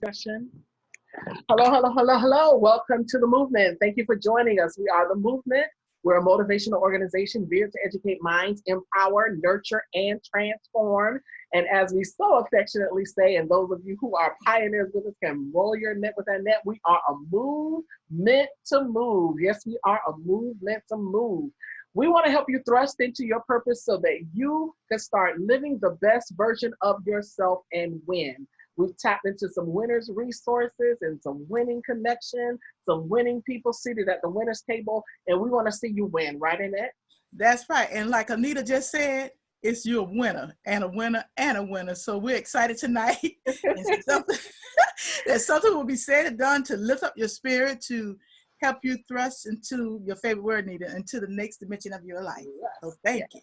discussion. Hello, hello, hello, hello. Welcome to the movement. Thank you for joining us. We are the movement. We're a motivational organization geared to educate minds, empower, nurture, and transform. And as we so affectionately say, and those of you who are pioneers with us can roll your net with that net, we are a move meant to move. Yes, we are a move meant to move. We want to help you thrust into your purpose so that you can start living the best version of yourself and win. We've tapped into some winners' resources and some winning connection, some winning people seated at the winners table, and we want to see you win, right, Annette? That's right. And like Anita just said, it's you a winner and a winner and a winner. So we're excited tonight. And that something will be said and done to lift up your spirit, to help you thrust into your favorite word, Anita, into the next dimension of your life. Yes. So thank you.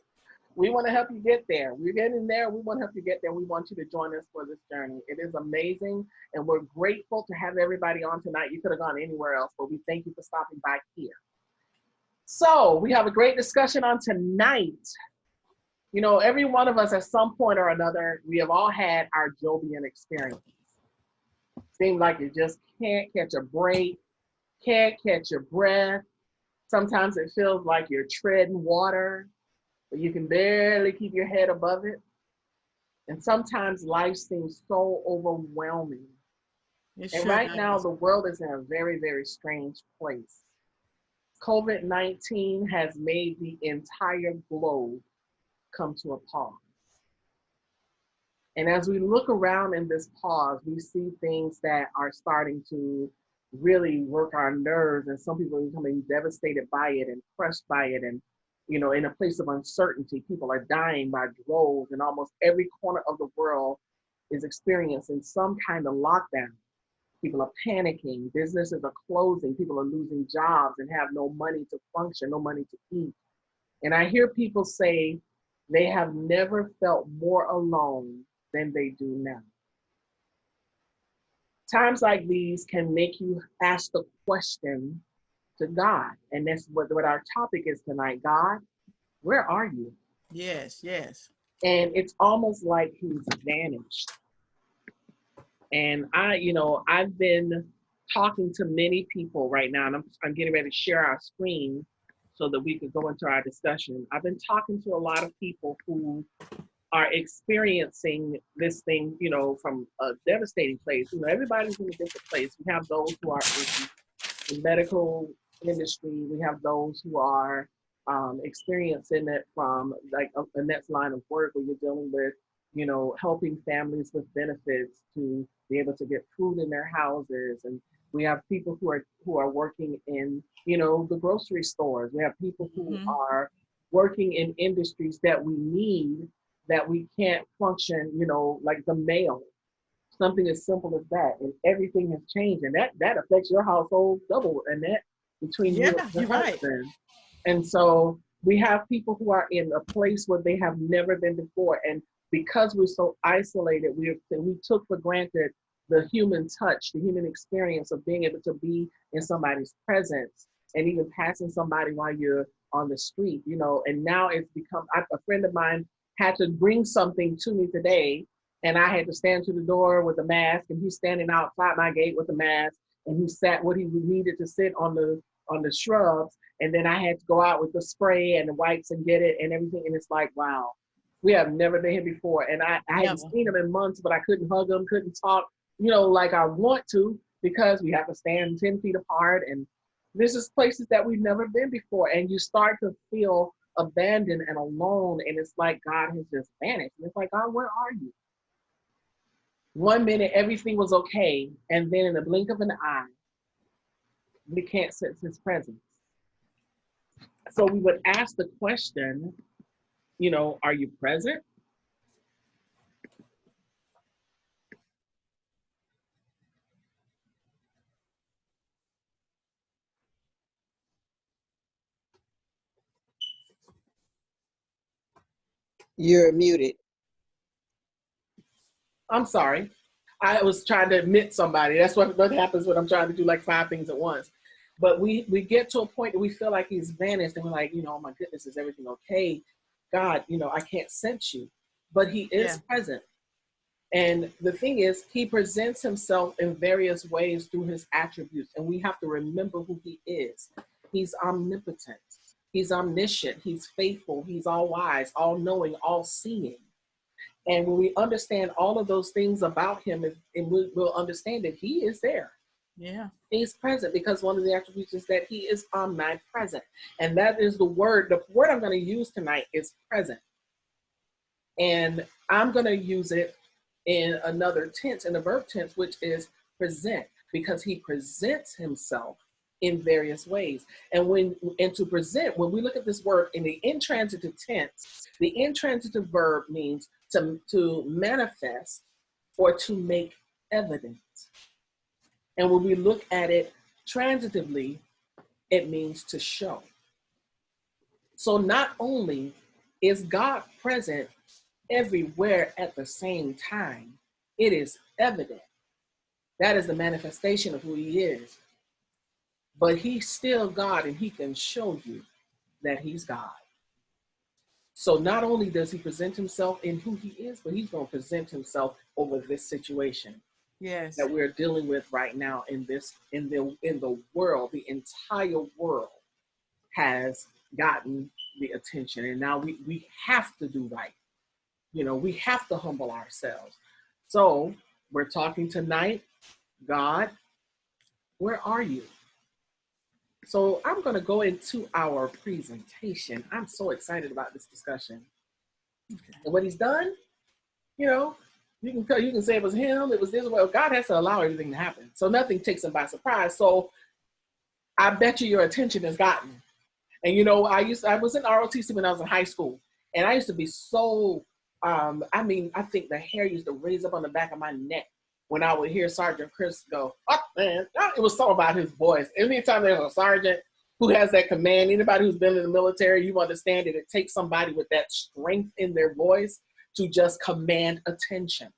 We want to help you get there. We're getting there. We want to help you get there. We want you to join us for this journey. It is amazing, and we're grateful to have everybody on tonight. You could have gone anywhere else, but we thank you for stopping by here. So we have a great discussion on tonight. You know, every one of us at some point or another, we have all had our Jovian experience. Seems like you just can't catch a break, can't catch your breath. Sometimes it feels like you're treading water, but you can barely keep your head above it. And sometimes life seems so overwhelming. And right now, the world is in a very, very strange place. COVID-19 has made the entire globe come to a pause. And as we look around in this pause, we see things that are starting to really work our nerves, and some people are becoming devastated by it and crushed by it. And, you know, in a place of uncertainty, people are dying by droves, and almost every corner of the world is experiencing some kind of lockdown. People are panicking, businesses are closing, people are losing jobs and have no money to function, no money to eat. And I hear people say they have never felt more alone than they do now. Times like these can make you ask the question to God. And that's what our topic is tonight. God, where are you? Yes, yes. And it's almost like he's vanished. And I've been talking to many people right now, and I'm getting ready to share our screen so that we could go into our discussion. I've been talking to a lot of people who are experiencing this thing, you know, from a devastating place. You know, everybody's in a different place. We have those who are in the medical industry. We have those who are experiencing it from like a next line of work where you're dealing with, you know, helping families with benefits to be able to get food in their houses. And we have people who are working in, you know, the grocery stores. We have people who are working in industries that we need, that we can't function, you know, like the mail, something as simple as that. And everything has changed. And that affects your household double, and that between you and your husband. Right. And so we have people who are in a place where they have never been before. And because we're so isolated, we took for granted the human touch, the human experience of being able to be in somebody's presence and even passing somebody while you're on the street, you know. And now it's become, a friend of mine had to bring something to me today, and I had to stand to the door with a mask, and he's standing outside my gate with a mask, and he sat what he needed to sit on the shrubs, and then I had to go out with the spray and the wipes and get it and everything. And it's like, wow, we have never been here before. And I hadn't seen him in months, but I couldn't hug him, couldn't talk, you know, like I want to, because we have to stand 10 feet apart. And this is places that we've never been before. And you start to feel abandoned and alone. And it's like God has just vanished. And it's like, God, where are you? One minute, everything was okay. And then in the blink of an eye, we can't sense his presence. So we would ask the question, you know, are you present? You're muted. I'm sorry. I was trying to admit somebody. That's what happens when I'm trying to do like 5 things at once. But we get to a point that we feel like he's vanished, and we're like, you know, oh my goodness, is everything okay? God, you know, I can't sense you. But he is present. And the thing is, he presents himself in various ways through his attributes. And we have to remember who he is. He's omnipotent. He's omniscient. He's faithful. He's all wise, all knowing, all seeing. And when we understand all of those things about him, and we'll understand that he is there. Yeah. He's present, because one of the attributes is that he is omnipresent. And that is the word I'm going to use tonight is present. And I'm going to use it in another tense, in the verb tense, which is present, because he presents himself in various ways. And to present, when we look at this word in the intransitive tense, the intransitive verb means to manifest or to make evident. And when we look at it transitively, it means to show. So not only is God present everywhere at the same time, it is evident. That is the manifestation of who he is. But he's still God, and he can show you that he's God. So not only does he present himself in who he is, but he's going to present himself over this situation. Yes. That we're dealing with right now in the world. The entire world has gotten the attention, and now we have to do right. We have to humble ourselves. So we're talking tonight, God, where are you? So I'm going to go into our presentation. I'm so excited about this discussion. Okay. And what he's done, you can say it was him, it was this. Well, God has to allow everything to happen. So nothing takes him by surprise. So I bet you your attention has gotten. And I was in ROTC when I was in high school. And I used to be so, I think the hair used to raise up on the back of my neck when I would hear Sergeant Chris go, oh, man. It was something about his voice. Anytime there's a sergeant who has that command, anybody who's been in the military, you understand that it takes somebody with that strength in their voice to just command attention.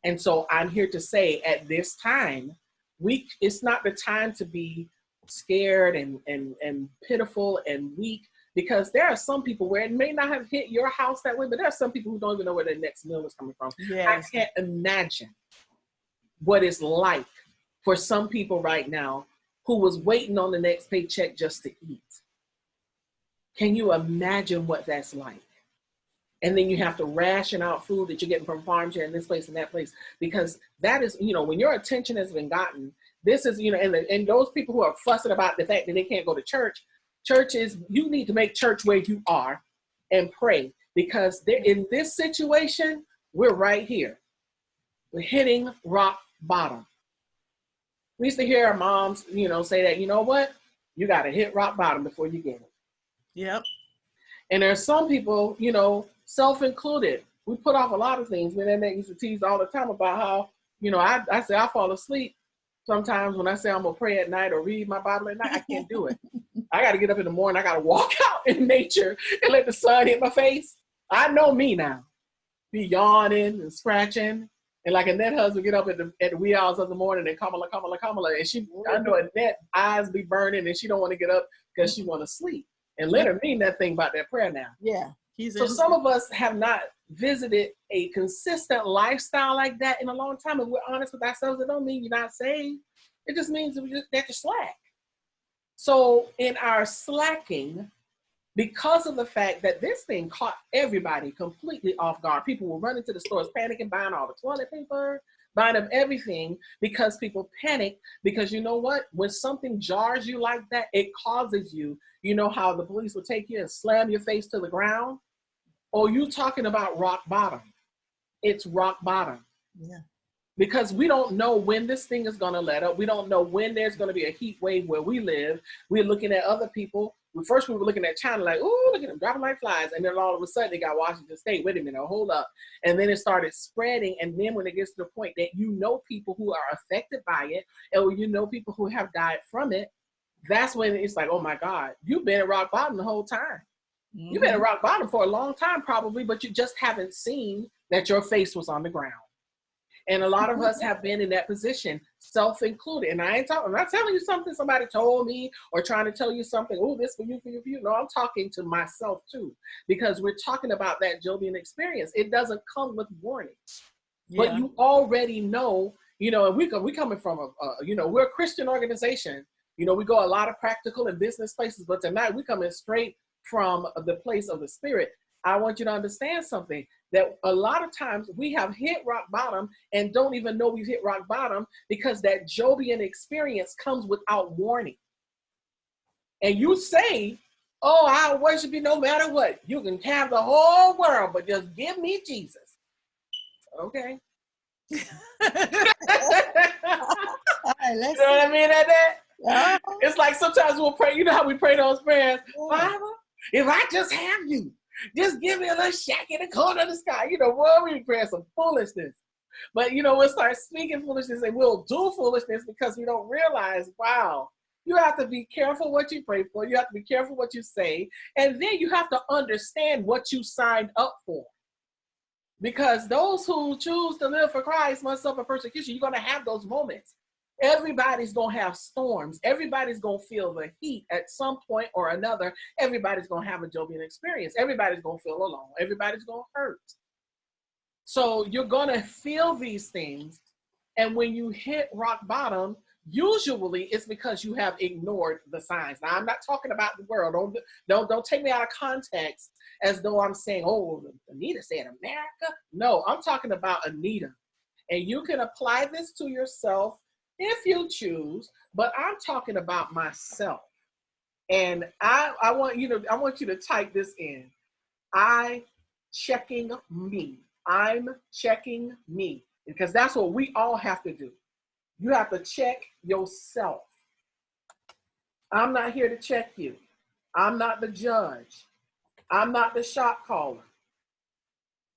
And so I'm here to say at this time, it's not the time to be scared and pitiful and weak, because there are some people where it may not have hit your house that way, but there are some people who don't even know where their next meal is coming from. Yes. I can't imagine what it's like for some people right now who was waiting on the next paycheck just to eat. Can you imagine what that's like? And then you have to ration out food that you're getting from farms here in this place and that place, because that is, when your attention has been gotten, this is, and those people who are fussing about the fact that they can't go to church is, you need to make church where you are and pray, because in this situation, we're right here. We're hitting rock bottom. We used to hear our moms, say that, what? You got to hit rock bottom before you get it. Yep. And there's some people, self-included, we put off a lot of things. Me and Annette used to tease all the time about how, I say I fall asleep sometimes when I say I'm going to pray at night or read my Bible at night. I can't do it. I got to get up in the morning. I got to walk out in nature and let the sun hit my face. I know me now. Be yawning and scratching. And like Annette husband get up at the wee hours of the morning and Kamala. And I know Annette eyes be burning and she don't want to get up because she want to sleep. And let her mean that thing about that prayer now. Yeah. So some of us have not visited a consistent lifestyle like that in a long time. If we're honest with ourselves, it don't mean you're not saved. It just means that you're slack. So in our slacking, because of the fact that this thing caught everybody completely off guard, people were running to the stores, panicking, buying all the toilet paper, buying up everything, because people panic. Because you know what? When something jars you like that, it causes you, how the police will take you and slam your face to the ground? Oh, you talking about rock bottom. It's rock bottom. Yeah. Because we don't know when this thing is going to let up. We don't know when there's going to be a heat wave where we live. We're looking at other people. First, we were looking at China like, oh, look at them dropping like flies. And then all of a sudden, they got Washington State. Wait a minute, hold up. And then it started spreading. And then when it gets to the point that people who are affected by it, or people who have died from it, that's when it's like, oh my God, you've been at rock bottom the whole time. Mm-hmm. You've been at rock bottom for a long time probably, but you just haven't seen that your face was on the ground. And a lot of us have been in that position, self-included. And I'm not telling you something somebody told me or trying to tell you something, oh, this for you, for you, for you. No, I'm talking to myself too, because we're talking about that Jobian experience. It doesn't come with warning. But Yeah. you already know, and we coming from we're a Christian organization. We go a lot of practical and business places, but tonight we coming straight from the place of the spirit. I want you to understand something, that a lot of times we have hit rock bottom and don't even know we've hit rock bottom, because that Jobian experience comes without warning. And you say, oh, I'll worship you no matter what. You can have the whole world, but just give me Jesus. Okay. You All right, let's know what I mean at that? uh, It's like sometimes we'll pray, you know how we pray those prayers? yeah. Father, if I just have you, just give me a little shack in the corner of the sky. Boy, we pray some foolishness. But, we'll start speaking foolishness and we'll do foolishness because we don't realize, wow, you have to be careful what you pray for. You have to be careful what you say. And then you have to understand what you signed up for. Because those who choose to live for Christ must suffer persecution. You're going to have those moments. Everybody's going to have storms. Everybody's going to feel the heat at some point or another. Everybody's going to have a Jobian experience. Everybody's going to feel alone. Everybody's going to hurt. So you're going to feel these things. And when you hit rock bottom, usually it's because you have ignored the signs. Now, I'm not talking about the world. Don't take me out of context as though I'm saying, oh, Anita said America. No, I'm talking about Anita. And you can apply this to yourself if you choose, but I'm talking about myself. And I want you to type this in. I'm checking me. Because that's what we all have to do. You have to check yourself. I'm not here to check you. I'm not the judge. I'm not the shot caller.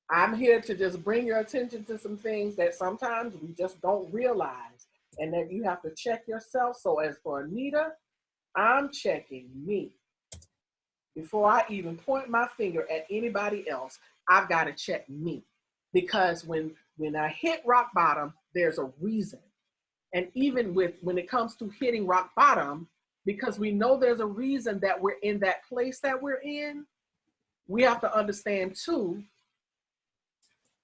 I'm here to just bring your attention to some things that sometimes we just don't realize, and that you have to check yourself. So as for Anita, I'm checking me. Before I even point my finger at anybody else, I've got to check me. Because when I hit rock bottom, there's a reason. And even when it comes to hitting rock bottom, because we know there's a reason that we're in that place that we're in, we have to understand too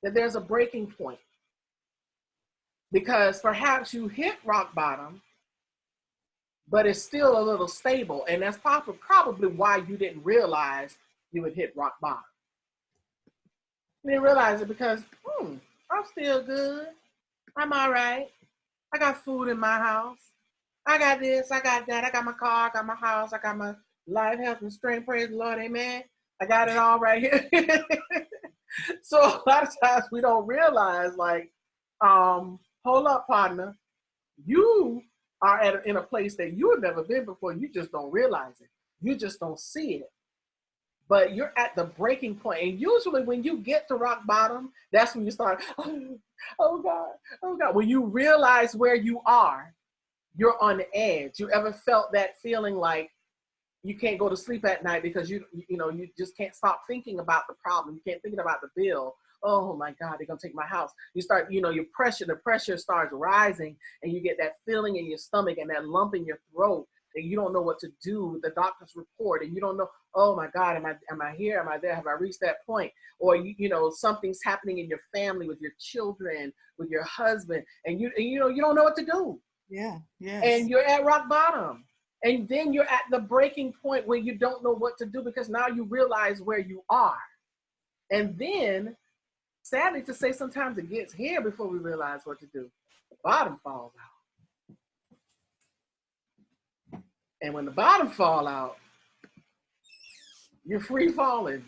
that there's a breaking point. Because perhaps you hit rock bottom, but it's still a little stable. And that's probably why you didn't realize you would hit rock bottom. You didn't realize it because, I'm still good. I'm all right. I got food in my house. I got this, I got that. I got my car, I got my house, I got my life, health, and strength. Praise the Lord, amen. I got it all right here. So a lot of times we don't realize, like, hold up, partner. You are in a place that you have never been before. You just don't realize it. You just don't see it. But you're at the breaking point. And usually when you get to rock bottom, that's when you start, oh God. When you realize where you are, you're on the edge. You ever felt that feeling like you can't go to sleep at night because you just can't stop thinking about the problem. You can't think about the bill. Oh my God, they're gonna take my house. You start, the pressure starts rising, and you get that feeling in your stomach and that lump in your throat, and you don't know what to do with the doctor's report, and you don't know, oh my God, am I here? Am I there? Have I reached that point? Or something's happening in your family, with your children, with your husband, and you don't know what to do. Yeah, yes. And you're at rock bottom. And then you're at the breaking point where you don't know what to do, because now you realize where you are. And then, sadly to say, sometimes it gets here before we realize what to do. The bottom falls out. And when the bottom fall out, you're free falling.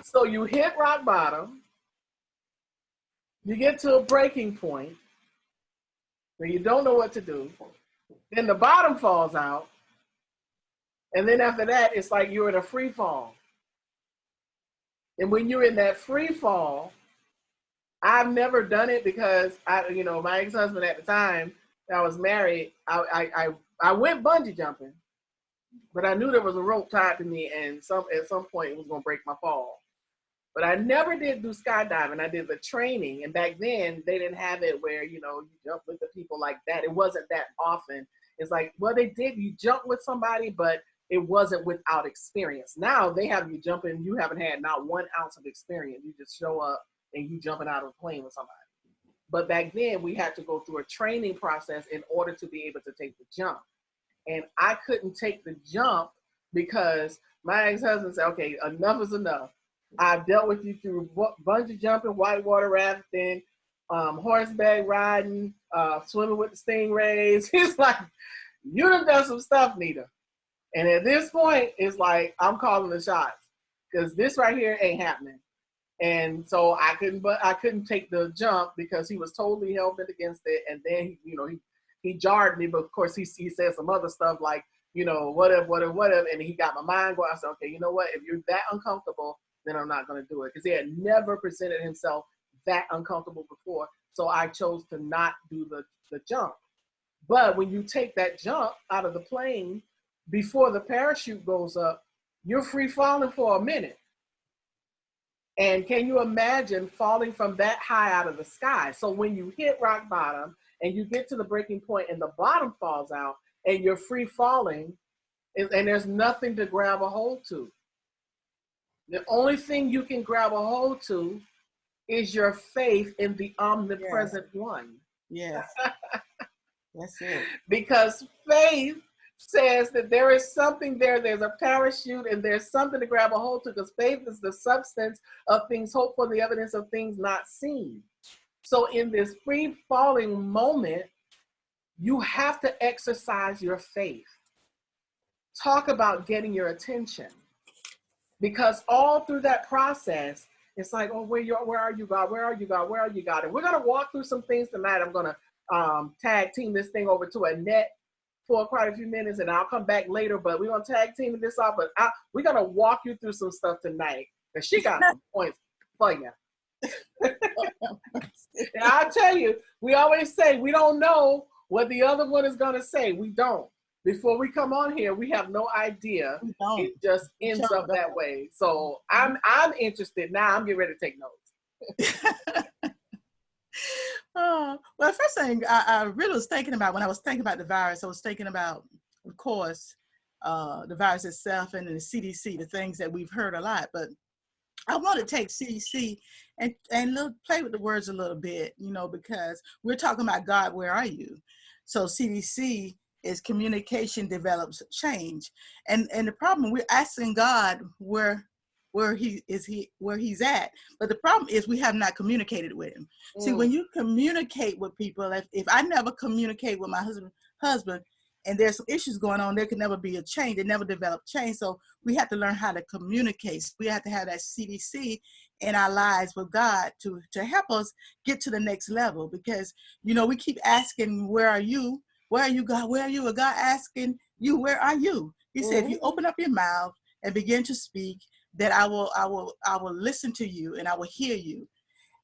So you hit rock bottom. You get to a breaking point where you don't know what to do. Then the bottom falls out. And then after that, it's like you're in a free fall. And when you're in that free fall, I've never done it because my ex-husband at the time I was married, I went bungee jumping, but I knew there was a rope tied to me, and at some point it was going to break my fall. But I never did do skydiving. I did the training, and back then they didn't have it where you jump with the people like that. It wasn't that often. It's like, well, they did. You jump with somebody, but it wasn't without experience. Now they have you jumping. You haven't had not 1 ounce of experience. You just show up and you jumping out of a plane with somebody. But back then we had to go through a training process in order to be able to take the jump. And I couldn't take the jump because my ex-husband said, okay, enough is enough. I've dealt with you through bungee jumping, whitewater rafting, horseback riding, swimming with the stingrays. He's like, you done some stuff, Nita. And at this point, it's like, I'm calling the shots because this right here ain't happening. And so I couldn't take the jump because he was totally hell-bent against it. And then, he jarred me, but of course he said some other stuff like, what if, and he got my mind going. I said, okay, you know what? If you're that uncomfortable, then I'm not going to do it, because he had never presented himself that uncomfortable before. So I chose to not do the jump. But when you take that jump out of the plane, before the parachute goes up, you're free falling for a minute. And can you imagine falling from that high out of the sky? So when you hit rock bottom and you get to the breaking point and the bottom falls out and you're free falling, and there's nothing to grab a hold to. The only thing you can grab a hold to is your faith in the omnipresent one. Yes. That's it. Because faith says that there is something there. There's a parachute and there's something to grab a hold to, because faith is the substance of things hoped for, the evidence of things not seen. So in this free falling moment, you have to exercise your faith. Talk about getting your attention. Because all through that process, it's like, oh, where are you, God? Where are you, God? Where are you, God? And we're going to walk through some things tonight. I'm going to tag team this thing over to Annette for quite a few minutes, and I'll come back later, but we're going to tag team this off. But we're going to walk you through some stuff tonight, because she got some points for you. And I'll tell you, we always say we don't know what the other one is going to say. We don't. Before we come on here, we have no idea. It just ends up that way. So I'm interested now. I'm getting ready to take notes. Well, first thing I really was thinking about when I was thinking about the virus, I was thinking about, of course, the virus itself and the CDC, the things that we've heard a lot. But I want to take CDC and play with the words a little bit, because we're talking about God, where are you? So CDC is communication develops change, and the problem, we're asking God where he's at, but the problem is we have not communicated with him. See, when you communicate with people, if I never communicate with my husband and there's some issues going on, there can never be a change. They never develop change. So we have to learn how to communicate. So we have to have that CDC in our lives with God to help us get to the next level, because we keep asking, where are you? Where are you, God? Where are you? And God asking you, where are you? He said, if you open up your mouth and begin to speak, that I will listen to you and I will hear you.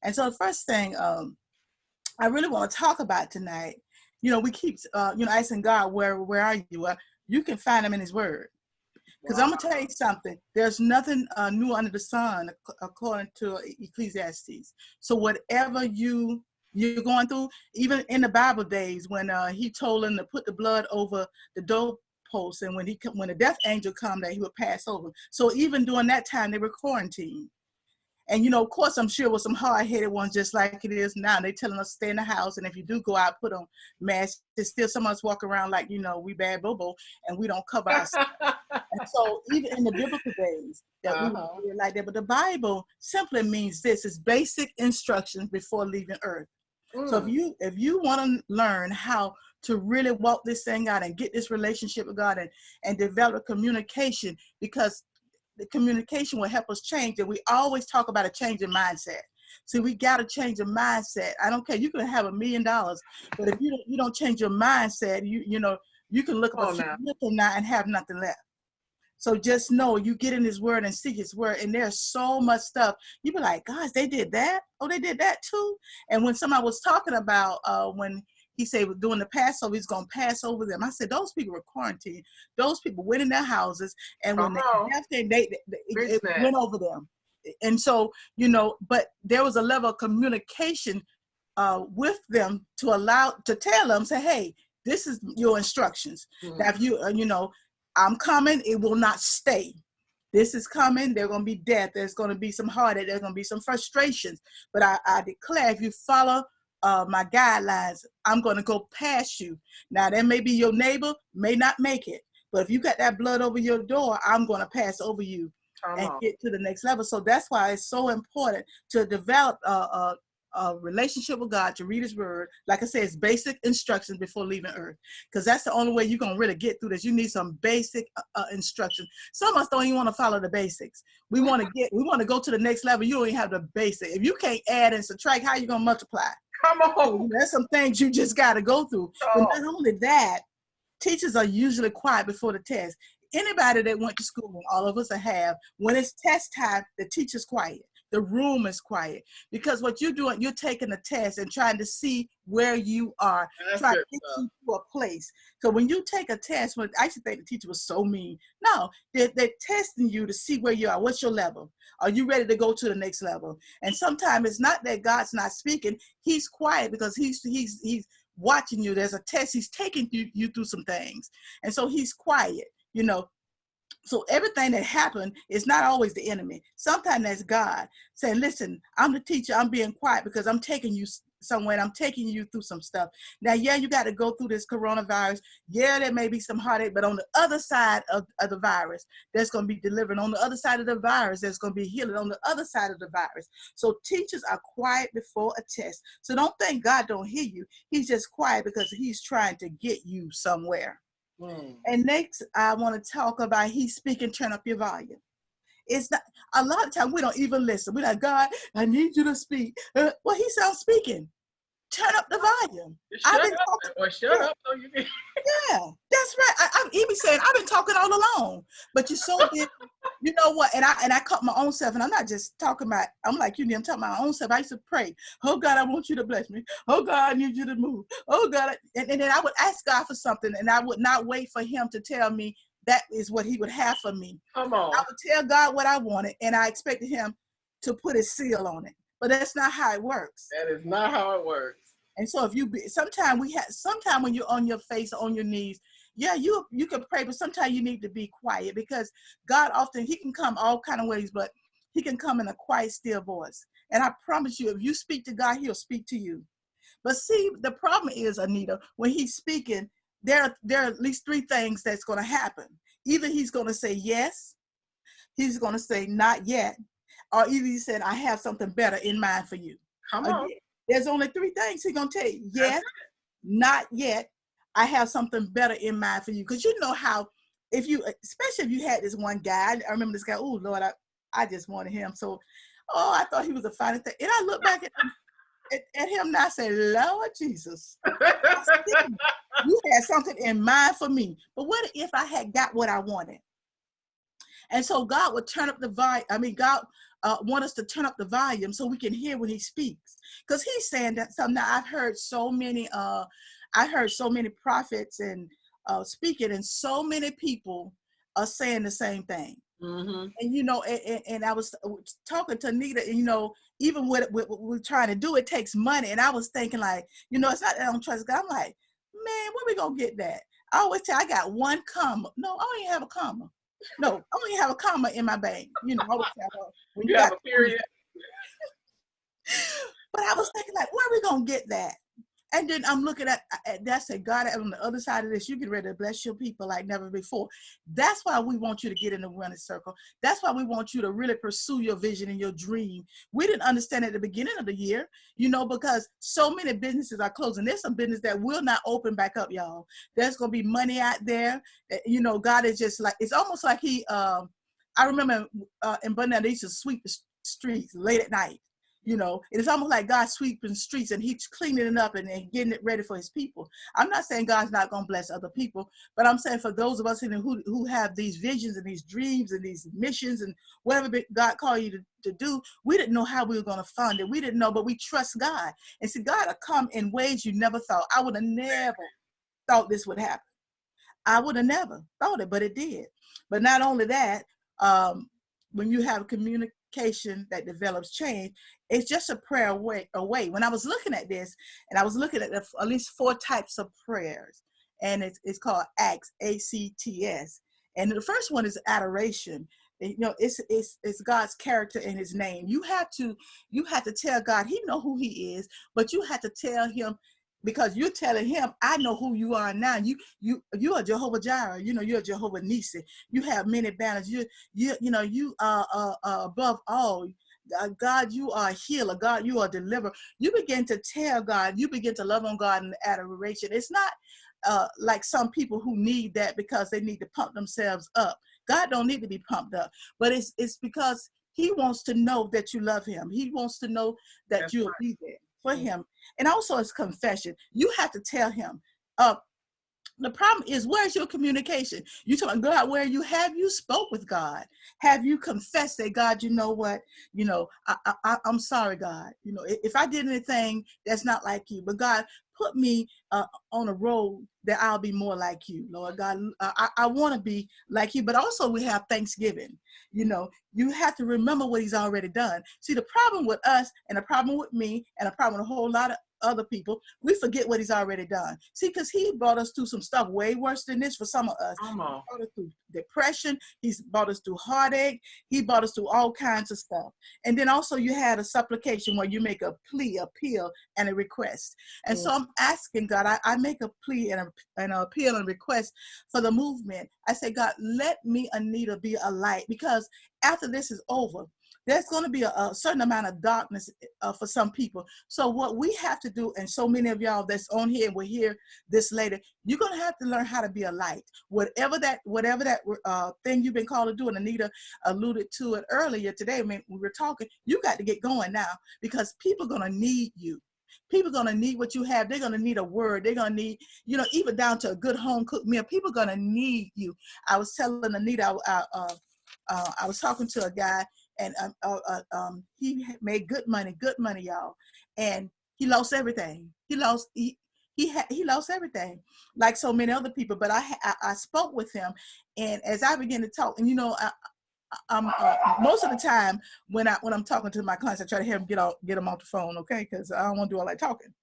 And so the first thing I really want to talk about tonight, we keep asking God, where are you? Well, you can find him in his word. Because I'm going to tell you something. There's nothing new under the sun, according to Ecclesiastes. So whatever you're going through, even in the Bible days, when he told them to put the blood over the doorpost, and when the death angel come, that he would pass over. So even during that time, they were quarantined. And, of course, I'm sure with some hard-headed ones, just like it is now, they telling us stay in the house. And if you do go out, put on masks. There's still some of us walk around like, we bad bobo, and we don't cover ourselves. And so even in the biblical days, that we were like that. But the Bible simply means this: is basic instructions before leaving earth. So if you want to learn how to really walk this thing out and get this relationship with God and develop communication, because the communication will help us change. And we always talk about a change in mindset. See, we got to change the mindset. I don't care. You can have $1 million, but if you don't change your mindset, you can look up a few years from now and have nothing left. So just know, you get in his word and see his word, and there's so much stuff. You be like, gosh, they did that? Oh, they did that too? And when somebody was talking about when he said doing the Passover, he's going to pass over them, I said, those people were quarantined. Those people went in their houses, and when they left, it went over them. And so, but there was a level of communication with them to tell them, say, hey, this is your instructions. That if I'm coming, it will not stay. This is coming. There's going to be death. There's going to be some heartache. There's going to be some frustrations. But I declare, if you follow my guidelines, I'm going to go past you. Now, that may be your neighbor, may not make it. But if you got that blood over your door, I'm going to pass over you and get to the next level. So that's why it's so important to develop a relationship with God, to read his word. Like I said, it's basic instructions before leaving earth, because that's the only way you're going to really get through this. You need some basic instructions. Some of us don't even want to follow the basics. We want to go to the next level. You don't even have the basic. If you can't add and subtract, how are you going to multiply? Come on. There's some things you just got to go through. But not only that, teachers are usually quiet before the test. Anybody that went to school, and all of us have, when it's test time, the teacher's quiet. The room is quiet, because what you're doing, you're taking a test and trying to see where you are, trying to get you to a place. So when you take a test, I used to think the teacher was so mean. No, they're testing you to see where you are. What's your level? Are you ready to go to the next level? And sometimes it's not that God's not speaking. He's quiet because he's watching you. There's a test. He's taking you through some things. And so he's quiet, you know. So everything that happened is not always the enemy. Sometimes that's God saying, listen, I'm the teacher. I'm being quiet because I'm taking you somewhere and I'm taking you through some stuff. Now, yeah, you got to go through this coronavirus. Yeah, there may be some heartache, but on the other side of the virus, there's going to be deliverance. On the other side of the virus, there's going to be healing. On the other side of the virus. So teachers are quiet before a test. So don't think God don't hear you. He's just quiet because he's trying to get you somewhere. And next, I want to talk about he's speaking, turn up your volume. It's not, a lot of times we don't even listen. We're like, God, I need you to speak. Well, he sounds speaking. Turn up the volume. Shut up. So you can... Yeah, that's right. I'm even saying I've been talking all along, but you're so busy. You know what? And I caught my own self, and I'm not just talking about. I'm like you. I'm talking about my own self. I used to pray. Oh God, I want you to bless me. Oh God, I need you to move. Oh God, and then I would ask God for something, and I would not wait for Him to tell me that is what He would have for me. Come on. I would tell God what I wanted, and I expected Him to put His seal on it. But that's not how it works. That is not how it works. And so if you sometimes when you're on your face, on your knees, yeah, you can pray, but sometimes you need to be quiet, because God often, he can come all kind of ways, but he can come in a quiet, still voice. And I promise you, if you speak to God, he'll speak to you. But see, the problem is, Anita, when he's speaking, there are at least three things that's going to happen. Either he's going to say yes, he's going to say not yet, or either he said, I have something better in mind for you. Come on. There's only three things he's going to tell you. Yes, not yet. I have something better in mind for you. Because you know how, especially if you had this one guy, I remember this guy, oh, Lord, I just wanted him. So, I thought he was a fine thing. And I look back at him and I say, Lord Jesus, you had something in mind for me. But what if I had got what I wanted? And so God would turn up the volume. God want us to turn up the volume so we can hear when he speaks. Because he's saying that something. Now, I've heard so many prophets and speaking, and so many people are saying the same thing. Mm-hmm. And and I was talking to Anita, and even with what we're trying to do, it takes money. And I was thinking, like, it's not that I don't trust God. I'm like, man, where we gonna get that? I always tell, I got one comma. No, I don't even have a comma. No, I only have a comma in my bank. When you have a period. But I was thinking, like, where are we gonna get that? And then I'm looking at that, said, God, on the other side of this, you get ready to bless your people like never before. That's why we want you to get in the winning circle. That's why we want you to really pursue your vision and your dream. We didn't understand at the beginning of the year, because so many businesses are closing. There's some business that will not open back up, y'all. There's going to be money out there. God is just like, it's almost like I remember in Bundy, they used to sweep the streets late at night. It's almost like God sweeping streets and he's cleaning it up and getting it ready for his people. I'm not saying God's not going to bless other people, but I'm saying for those of us who have these visions and these dreams and these missions and whatever God called you to do, we didn't know how we were going to fund it. We didn't know, but we trust God. And see, God will come in ways you never thought. I would have never thought this would happen. I would have never thought it, but it did. But not only that, when you have communication that develops change, it's just a prayer away. When I was looking at this, and I was looking at at least 4 types of prayers, and it's called ACTS, A-C-T-S. And the first one is adoration. It's God's character and his name. You have to tell God. He know who he is, but you have to tell him, because you're telling him, I know who you are now. You are Jehovah Jireh. You're Jehovah Nissi. You have many banners. You are above all. God, you are a healer. God, you are a deliverer. You begin to tell God. You begin to love on God in adoration. It's not like some people who need that because they need to pump themselves up. God don't need to be pumped up, but it's because he wants to know that you love him. He wants to know that That's you'll right. be there for him. And also it's confession. You have to tell him. Uh, the problem is, where's your communication? You talking, God, where you spoke with God? Have you confessed that, God, you know what? I'm sorry, God. If I did anything that's not like you, but God, put me on a road that I'll be more like you, Lord God. I want to be like you, but also we have Thanksgiving. You have to remember what he's already done. See, the problem with us and the problem with me and the problem with a whole lot of other people, we forget what he's already done. See, because he brought us through some stuff way worse than this for some of us. Come on. He brought us through depression. He's brought us through heartache. He brought us through all kinds of stuff. And then also you had a supplication where you make a plea, appeal, and a request. And so I'm asking God, I make a plea and an appeal and request for the movement. I say, God, let me, Anita, be a light, because after this is over, there's going to be a certain amount of darkness for some people. So what we have to do, and so many of y'all that's on here and will hear this later, you're going to have to learn how to be a light. Whatever that thing you've been called to do, and Anita alluded to it earlier today when we were talking, you got to get going now, because people are going to need you. People are going to need what you have. They're going to need a word. They're going to need, even down to a good home cooked meal. People are going to need you. I was telling Anita, I was talking to a guy, and he made good money, y'all, and he lost everything. He lost everything, like so many other people. But I spoke with him, and as I began to talk, and most of the time when I'm talking to my clients, I try to have them get them off the phone, okay? Because I don't want to do all that talking.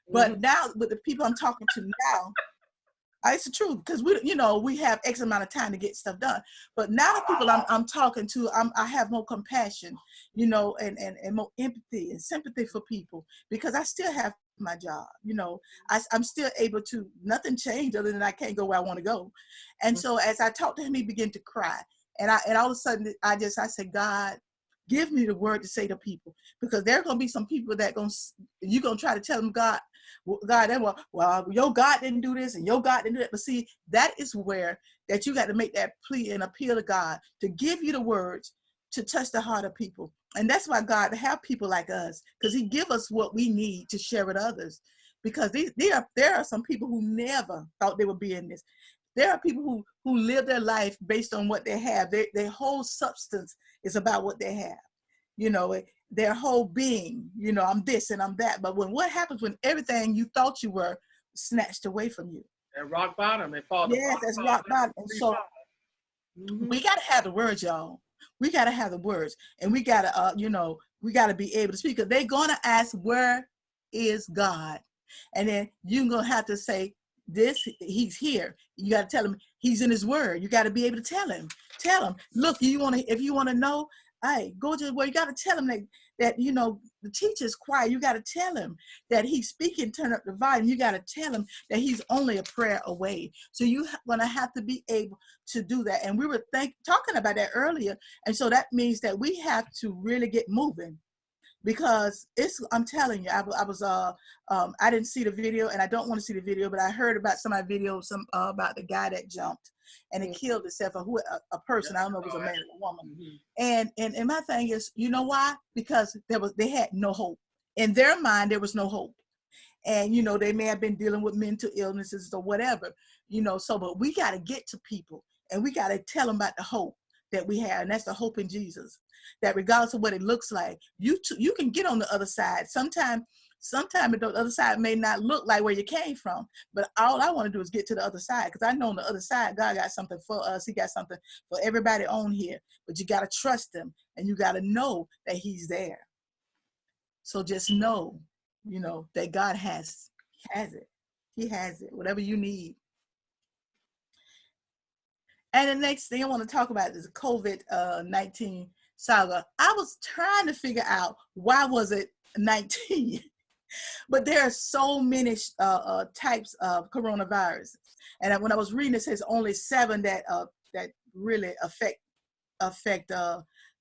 But now with the people I'm talking to now, it's the truth, because we have X amount of time to get stuff done. But now the people I'm talking to, I have more compassion, and more empathy and sympathy for people, because I still have my job. I'm still able to. Nothing changed other than I can't go where I want to go. And so as I talked to him, he began to cry, and all of a sudden I said, God, give me the word to say to people, because there are going to be some people that you're going to try to tell them, God, well, your God didn't do this and your God didn't do that. But see, that is where that you got to make that plea and appeal to God to give you the words to touch the heart of people. And that's why God have people like us, because he give us what we need to share with others. Because there are some people who never thought they would be in this. There are people who live their life based on what they have. Their whole substance is about what they have. Their whole being, I'm this and I'm that. But what happens when everything you thought you were snatched away from you? At rock bottom, it falls. Yes, that's rock bottom. And so we got to have the words, y'all. We got to have the words, and we got to, we got to be able to speak. Because they're going to ask, where is God? And then you're going to have to say, he's here. You got to tell him he's in his word. You got to be able to tell him, look, if you want to know, hey, go to where you got to tell him that the teacher's quiet. You got to tell him that he's speaking, turn up the volume. You got to tell him that he's only a prayer away. So you're going to have to be able to do that. And we were talking about that earlier. And so that means that we have to really get moving. Because I'm telling you, I didn't see the video, and I don't want to see the video, but I heard about somebody's video, about the guy that jumped and it killed itself, a person. I don't know if it was a man or a woman. And my thing is, you know why? Because they had no hope. In their mind, there was no hope. And, they may have been dealing with mental illnesses or whatever, but we got to get to people, and we got to tell them about the hope that we have. And that's the hope in Jesus, that regardless of what it looks like, you can get on the other side. Sometimes the other side may not look like where you came from, but all I want to do is get to the other side, because I know on the other side, God got something for us. He got something for everybody on here, but you got to trust him, and you got to know that he's there. So just know, that God has it. He has it, whatever you need. And the next thing I want to talk about is COVID-19 saga. I was trying to figure out why was it 19, but there are so many types of coronavirus. And when I was reading, it says only 7 that really affect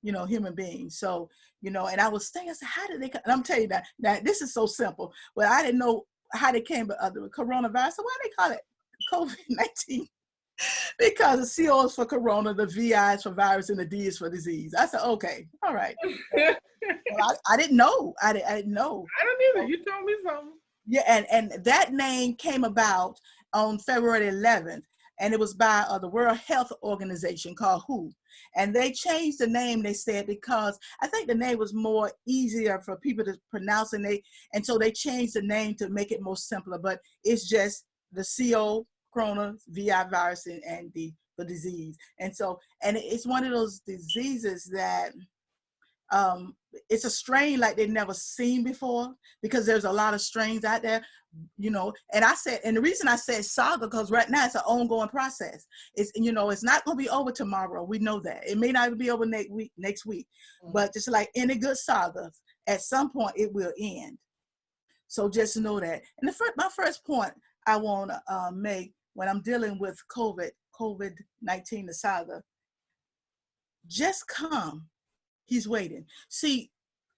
human beings. So and I was thinking, I said, how did they and I'm telling you that now this is so simple, but I didn't know how they came, but the coronavirus. So why they call it COVID-19? Because the CO is for corona, the VI is for virus, and the D is for disease. I said, okay, all right. Well, I didn't know. I didn't know. I don't either. You told me something. Yeah, and that name came about on February 11th, and it was by the World Health Organization called WHO. And they changed the name, they said, because I think the name was more easier for people to pronounce, and so they changed the name to make it more simpler. But it's just the CO, corona, VI virus, and the disease. And so, and it's one of those diseases that it's a strain like they've never seen before, because there's a lot of strains out there, and I said, and the reason I said saga, because right now it's an ongoing process. It's not going to be over tomorrow. We know that it may not be over next week, but just like any good saga, at some point it will end. So just know that. And my first point I want to make when I'm dealing with COVID-19, the saga, just come. He's waiting. See,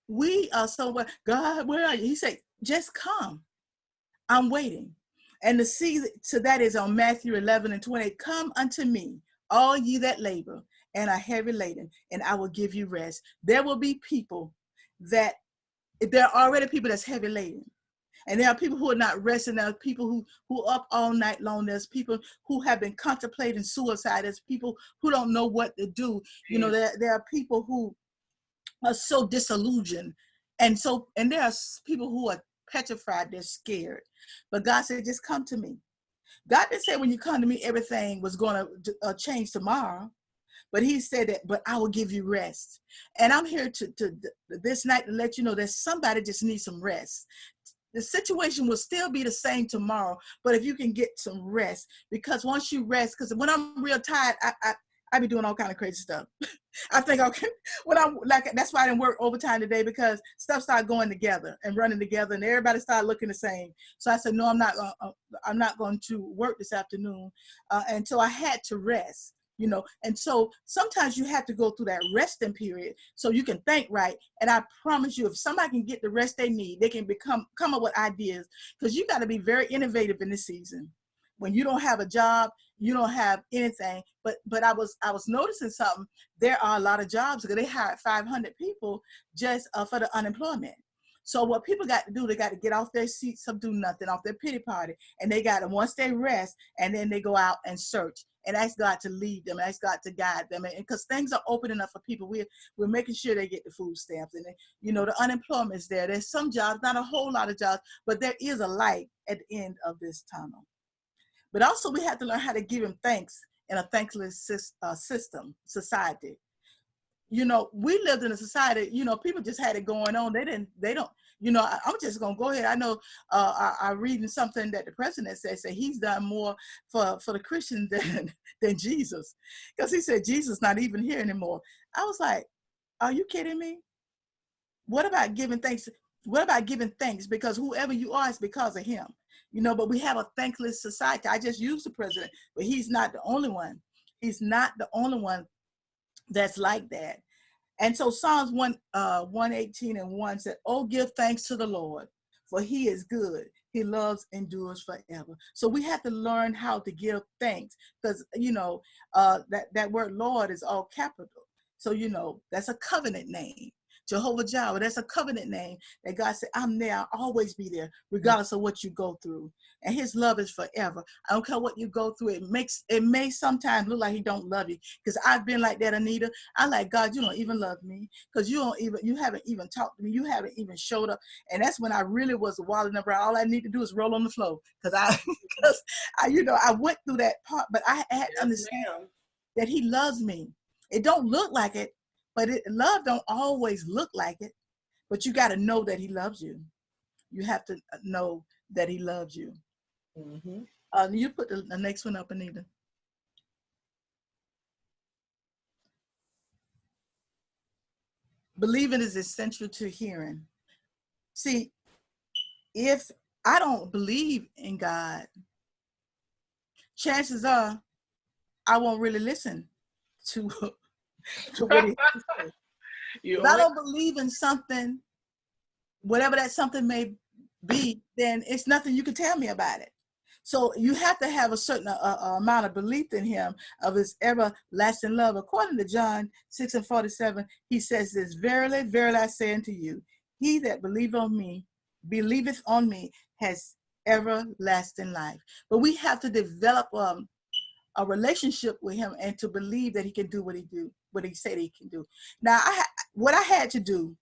we are somewhere, God, where are you? He said, just come. I'm waiting. And the seed to that is on Matthew 11:28. Come unto me, all ye that labor and are heavy laden, and I will give you rest. There will be people there are already people that's heavy laden. And there are people who are not resting. There are people who are up all night long. There's people who have been contemplating suicide. There's people who don't know what to do. There are people who are so disillusioned. And there are people who are petrified, they're scared. But God said, just come to me. God didn't say when you come to me, everything was going to change tomorrow. But he said that, but I will give you rest. And I'm here to this night to let you know that somebody just needs some rest. The situation will still be the same tomorrow, but if you can get some rest, because once you rest, because when I'm real tired, I be doing all kind of crazy stuff. I think when I'm like, that's why I didn't work overtime today, because stuff started going together and running together, and everybody started looking the same. So I said, no, I'm not going to work this afternoon, and so I had to rest. And so sometimes you have to go through that resting period so you can think right. And I promise you, if somebody can get the rest they need, they can come up with ideas, because you got to be very innovative in this season. When you don't have a job, you don't have anything. But I was noticing something. There are a lot of jobs, because they hired 500 people just for the unemployment. So what people got to do, they got to get off their seats, do nothing, off their pity party, and they got to, once they rest, and then they go out and search and ask God to lead them, ask God to guide them, and because things are opening up for people, we're making sure they get the food stamps, and the unemployment is there. There's some jobs, not a whole lot of jobs, but there is a light at the end of this tunnel. But also we have to learn how to give him thanks in a thankless society. We lived in a society, people just had it going on. They don't, I'm just going to go ahead. I know I'm reading something that the president said he's done more for the Christians than Jesus. Because he said, Jesus not even here anymore. I was like, are you kidding me? What about giving thanks? What about giving thanks? Because whoever you are is because of him. But we have a thankless society. I just used the president, but he's not the only one. He's not the only one that's like that. And so Psalms 118:1 said, oh, give thanks to the Lord, for he is good. He loves endures forever. So we have to learn how to give thanks, because, that word Lord is all capital. So, that's a covenant name. Jehovah Jireh, that's a covenant name that God said, I'm there, I'll always be there, regardless of what you go through. And his love is forever. I don't care what you go through. It may sometimes look like he don't love you, because I've been like that, Anita. I like, God, you don't even love me, because you haven't even talked to me. You haven't even showed up. And that's when I really was wilding around. All I need to do is roll on the floor, because I went through that part, but I had to understand that he loves me. It don't look like it, but love don't always look like it. But you got to know that he loves you. You have to know that he loves you. Mm-hmm. You put the next one up, Anita. Believing is essential to hearing. See, if I don't believe in God, chances are I won't really listen to, to what he has to say. You If I only don't believe in something, whatever that something may be, then it's nothing you can tell me about it. So you have to have a certain amount of belief in him, of his everlasting love. According to John 6:47, he says this, verily, verily, I say unto you, he that believeth on me, has everlasting life. But we have to develop a relationship with him and to believe that he can do what he said he can do. Now, what I had to do,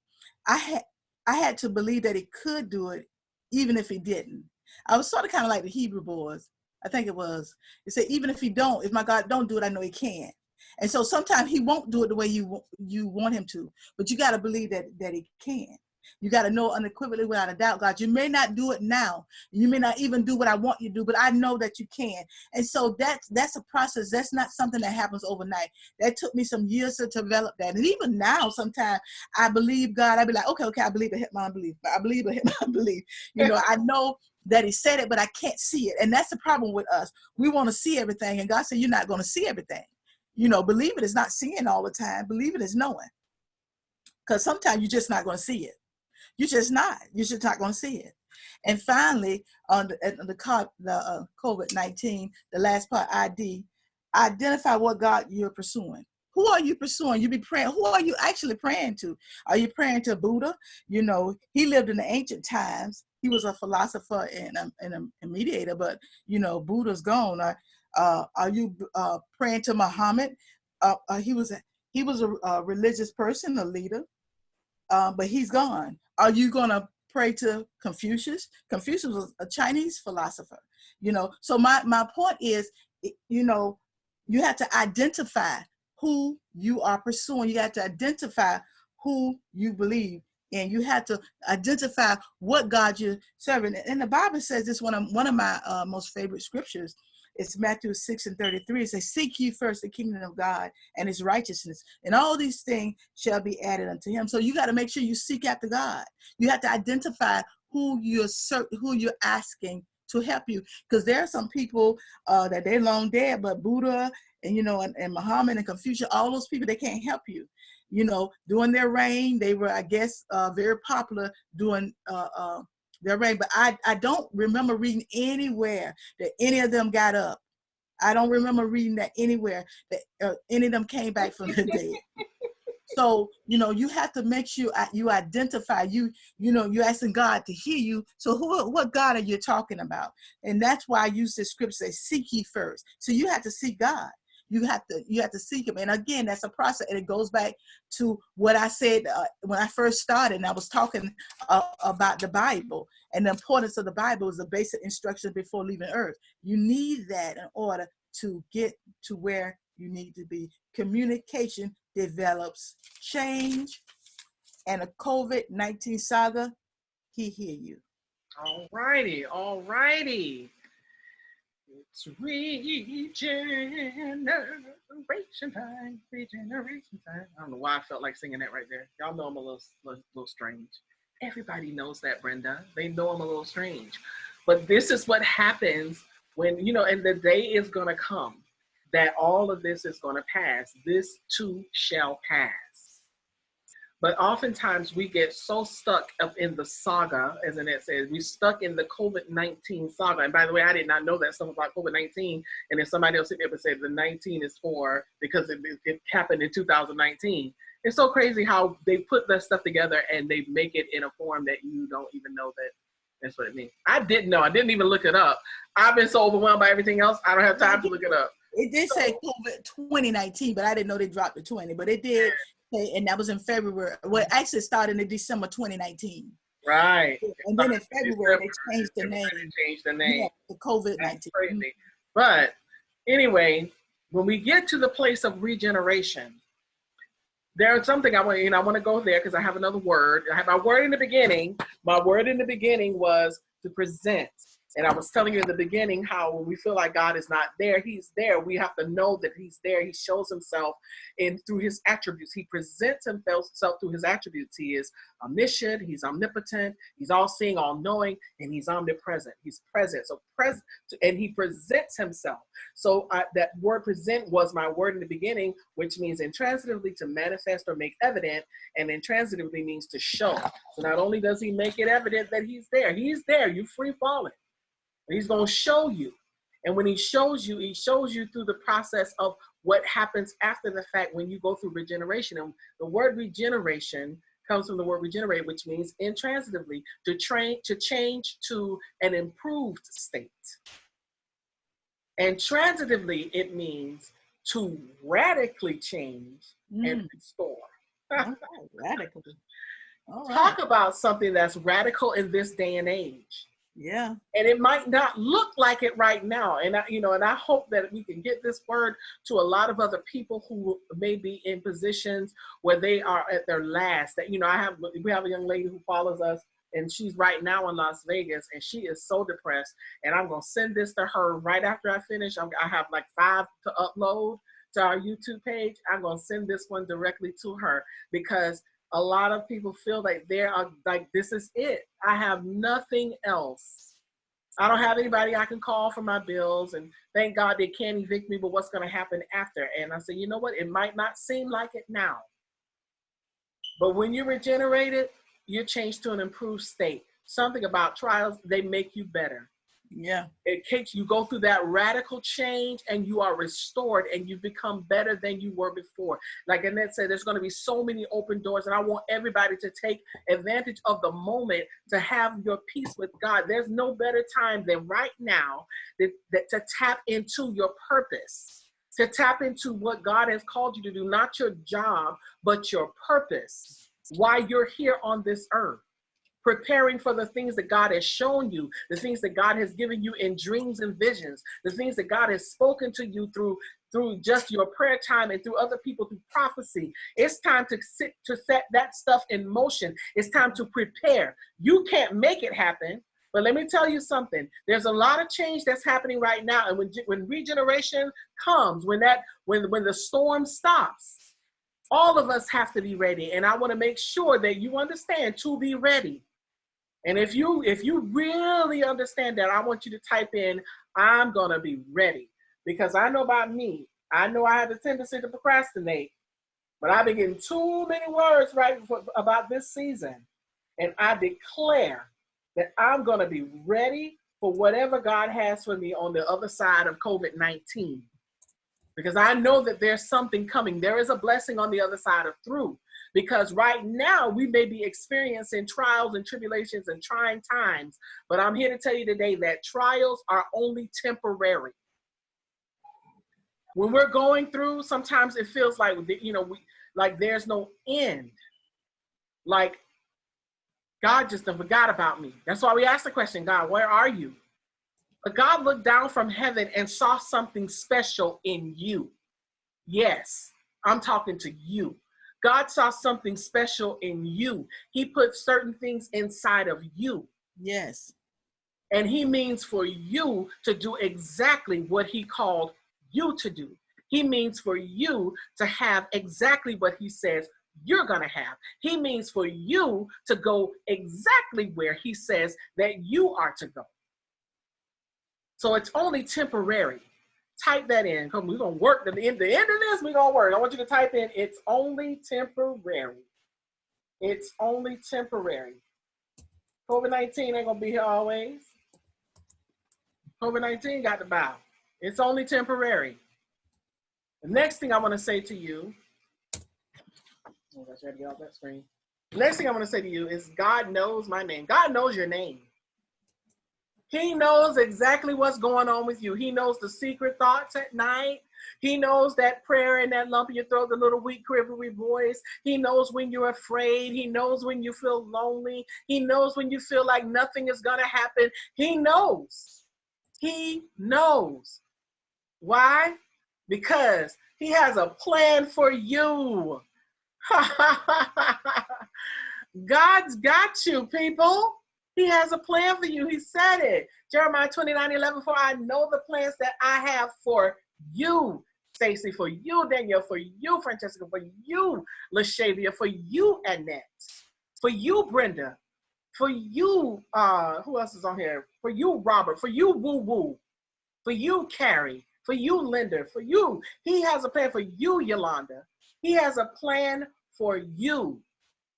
I had to believe that he could do it, even if he didn't. I was sort of kind of like the Hebrew boys. I think it was. It said, even if my God don't do it, I know he can. And so sometimes he won't do it the way you want him to, but you got to believe that he can. You got to know unequivocally, without a doubt, God, you may not do it now. You may not even do what I want you to do, but I know that you can. And so that's a process. That's not something that happens overnight. That took me some years to develop that. And even now, sometimes I believe God. I be like, okay, I believe it, hit my unbelief. I believe it, hit my unbelief. I know that he said it, but I can't see it. And that's the problem with us. We want to see everything. And God said, you're not going to see everything. Believe it is not seeing all the time. Believe it is knowing. Because sometimes you're just not going to see it. You're just not. You're just not going to see it. And finally, on the COVID-19, the last part, ID, identify what God you're pursuing. Who are you pursuing? You be praying. Who are you actually praying to? Are you praying to Buddha? He lived in the ancient times. He was a philosopher and a mediator, but Buddha's gone. Are you praying to Muhammad? He was a religious person, a leader. But he's gone. Are you going to pray to Confucius? Confucius was a Chinese philosopher, So my point is, you have to identify who you are pursuing. You have to identify who you believe in. You have to identify what God you're serving. And the Bible says this, one of my most favorite scriptures. It's Matthew 6:33. It says, seek ye first the kingdom of God and his righteousness, and all these things shall be added unto him. So you got to make sure you seek after God. You have to identify who you're asking to help you. Because there are some people that they're long dead, but Buddha and Muhammad and Confucius, all those people, they can't help you. During their reign, they were, I guess, very popular during their reign, but I don't remember reading anywhere that any of them got up. I don't remember reading that anywhere that any of them came back from the dead. So, you have to make sure you identify, you're asking God to hear you. So what God are you talking about? And that's why I use this scripture, say, seek ye first. So you have to seek God. You have to seek him. And again, that's a process. And it goes back to what I said when I first started, and I was talking about the Bible. And the importance of the Bible is the basic instruction before leaving earth. You need that in order to get to where you need to be. Communication develops change. And a COVID-19 saga, he hear you. All righty. It's regeneration time. I don't know why I felt like singing that right there. Y'all know I'm a little strange. Everybody knows that, Brenda. They know I'm a little strange. But this is what happens when, and the day is going to come that all of this is going to pass. This too shall pass. But oftentimes we get so stuck up in the saga, as Annette says, we're stuck in the COVID-19 saga. And by the way, I did not know that stuff about COVID-19. And if somebody else ever said the 19 is for, because it happened in 2019. It's so crazy how they put that stuff together and they make it in a form that you don't even know that that's what it means. I didn't know. I didn't even look it up. I've been so overwhelmed by everything else. I don't have time to look it up. It did say COVID 2019, but I didn't know they dropped the 20. But it did. And that was in February. Well, actually it started in December 2019. Right. And then in February, they changed the name. Yeah, to COVID-19. That's crazy. But anyway, when we get to the place of regeneration, there's something I want to go there because I have another word. I have my word in the beginning. My word in the beginning was to present. And I was telling you in the beginning how when we feel like God is not there, he's there. We have to know that he's there. He shows himself in through his attributes. He presents himself through his attributes. He is omniscient, he's omnipotent, he's all seeing, all knowing, and he's omnipresent. He's present. So present, and he presents himself. So that word present was my word in the beginning, which means intransitively to manifest or make evident, and intransitively means to show. So not only does he make it evident that he's there, you free falling. He's going to show you. And when he shows you through the process of what happens after the fact when you go through regeneration. And the word regeneration comes from the word regenerate, which means intransitively, to change to an improved state. And transitively, it means to radically change and restore. Radically. All right. Talk about something that's radical in this day and age. Yeah. And it might not look like it right now. And I hope that we can get this word to a lot of other people who may be in positions where they are at their last. That, we have a young lady who follows us, and she's right now in Las Vegas, and she is so depressed. And I'm going to send this to her right after I finish. I have like 5 to upload to our YouTube page. I'm going to send this one directly to her, because a lot of people feel like this is it. I have nothing else. I don't have anybody I can call for my bills, and thank God they can't evict me, but what's going to happen after? And I say, you know what? It might not seem like it now, but when you're regenerated, you're changed to an improved state. Something about trials, they make you better. Yeah. You go through that radical change and you are restored and you become better than you were before. Like Annette said, there's going to be so many open doors, and I want everybody to take advantage of the moment to have your peace with God. There's no better time than right now to tap into your purpose, to tap into what God has called you to do, not your job, but your purpose, why you're here on this earth. Preparing for the things that God has shown you, the things that God has given you in dreams and visions, the things that God has spoken to you through just your prayer time and through other people through prophecy. It's time to set that stuff in motion. It's time to prepare. You can't make it happen, but let me tell you something. There's a lot of change that's happening right now, and when regeneration comes, when the storm stops, all of us have to be ready. And I want to make sure that you understand to be ready. And if you really understand that, I want you to type in, I'm going to be ready. Because I know about me, I know I have a tendency to procrastinate, but I've been getting too many words about this season. And I declare that I'm going to be ready for whatever God has for me on the other side of COVID-19. Because I know that there's something coming. There is a blessing on the other side of through. Because right now we may be experiencing trials and tribulations and trying times, but I'm here to tell you today that trials are only temporary. When we're going through, sometimes it feels like, like there's no end. Like God just forgot about me. That's why we ask the question, God, where are you? But God looked down from heaven and saw something special in you. Yes, I'm talking to you. God saw something special in you. He put certain things inside of you. Yes. And he means for you to do exactly what he called you to do. He means for you to have exactly what he says you're going to have. He means for you to go exactly where he says that you are to go. So it's only temporary. Type that in. Come, we're going to work. The end of this, we're going to work. I want you to type in, it's only temporary. It's only temporary. COVID-19 ain't going to be here always. COVID-19 got to bow. It's only temporary. The next thing I want to say to you, oh, I tried to get off that screen. The next thing I want to say to you is God knows my name. God knows your name. He knows exactly what's going on with you. He knows the secret thoughts at night. He knows that prayer in that lump in your throat, the little weak, quivery voice. He knows when you're afraid. He knows when you feel lonely. He knows when you feel like nothing is going to happen. He knows. He knows. Why? Because he has a plan for you. God's got you, people. He has a plan for you. He said it. Jeremiah 29:11, for I know the plans that I have for you, Stacy, for you, Danielle, for you, Francesca, for you, LaShavia, for you, Annette, for you, Brenda, for you, who else is on here? For you, Robert, for you, Woo Woo, for you, Carrie, for you, Linda, for you. He has a plan for you, Yolanda. He has a plan for you.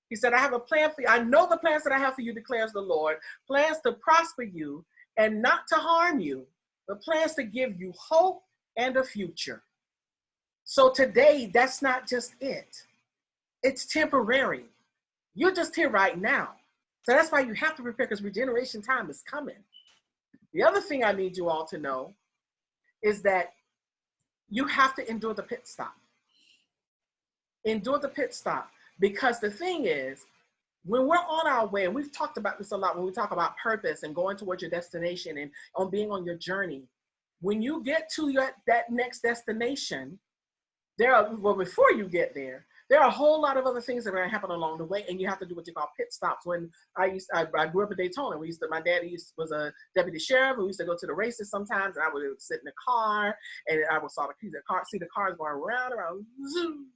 He said, I have a plan for you. I know the plans that I have for you, declares the Lord. Plans to prosper you and not to harm you. The plans to give you hope and a future. So today, that's not just it. It's temporary. You're just here right now. So that's why you have to prepare, because regeneration time is coming. The other thing I need you all to know is that you have to endure the pit stop. Endure the pit stop. Because the thing is, when we're on our way, and we've talked about this a lot when we talk about purpose and going towards your destination and on being on your journey, when you get to that next destination, before you get there, there are a whole lot of other things that are going to happen along the way, and you have to do what you call pit stops. When I grew up in Daytona, my dad was a deputy sheriff. We used to go to the races sometimes, and I would sit in the car, and I would see the cars going around, zoom,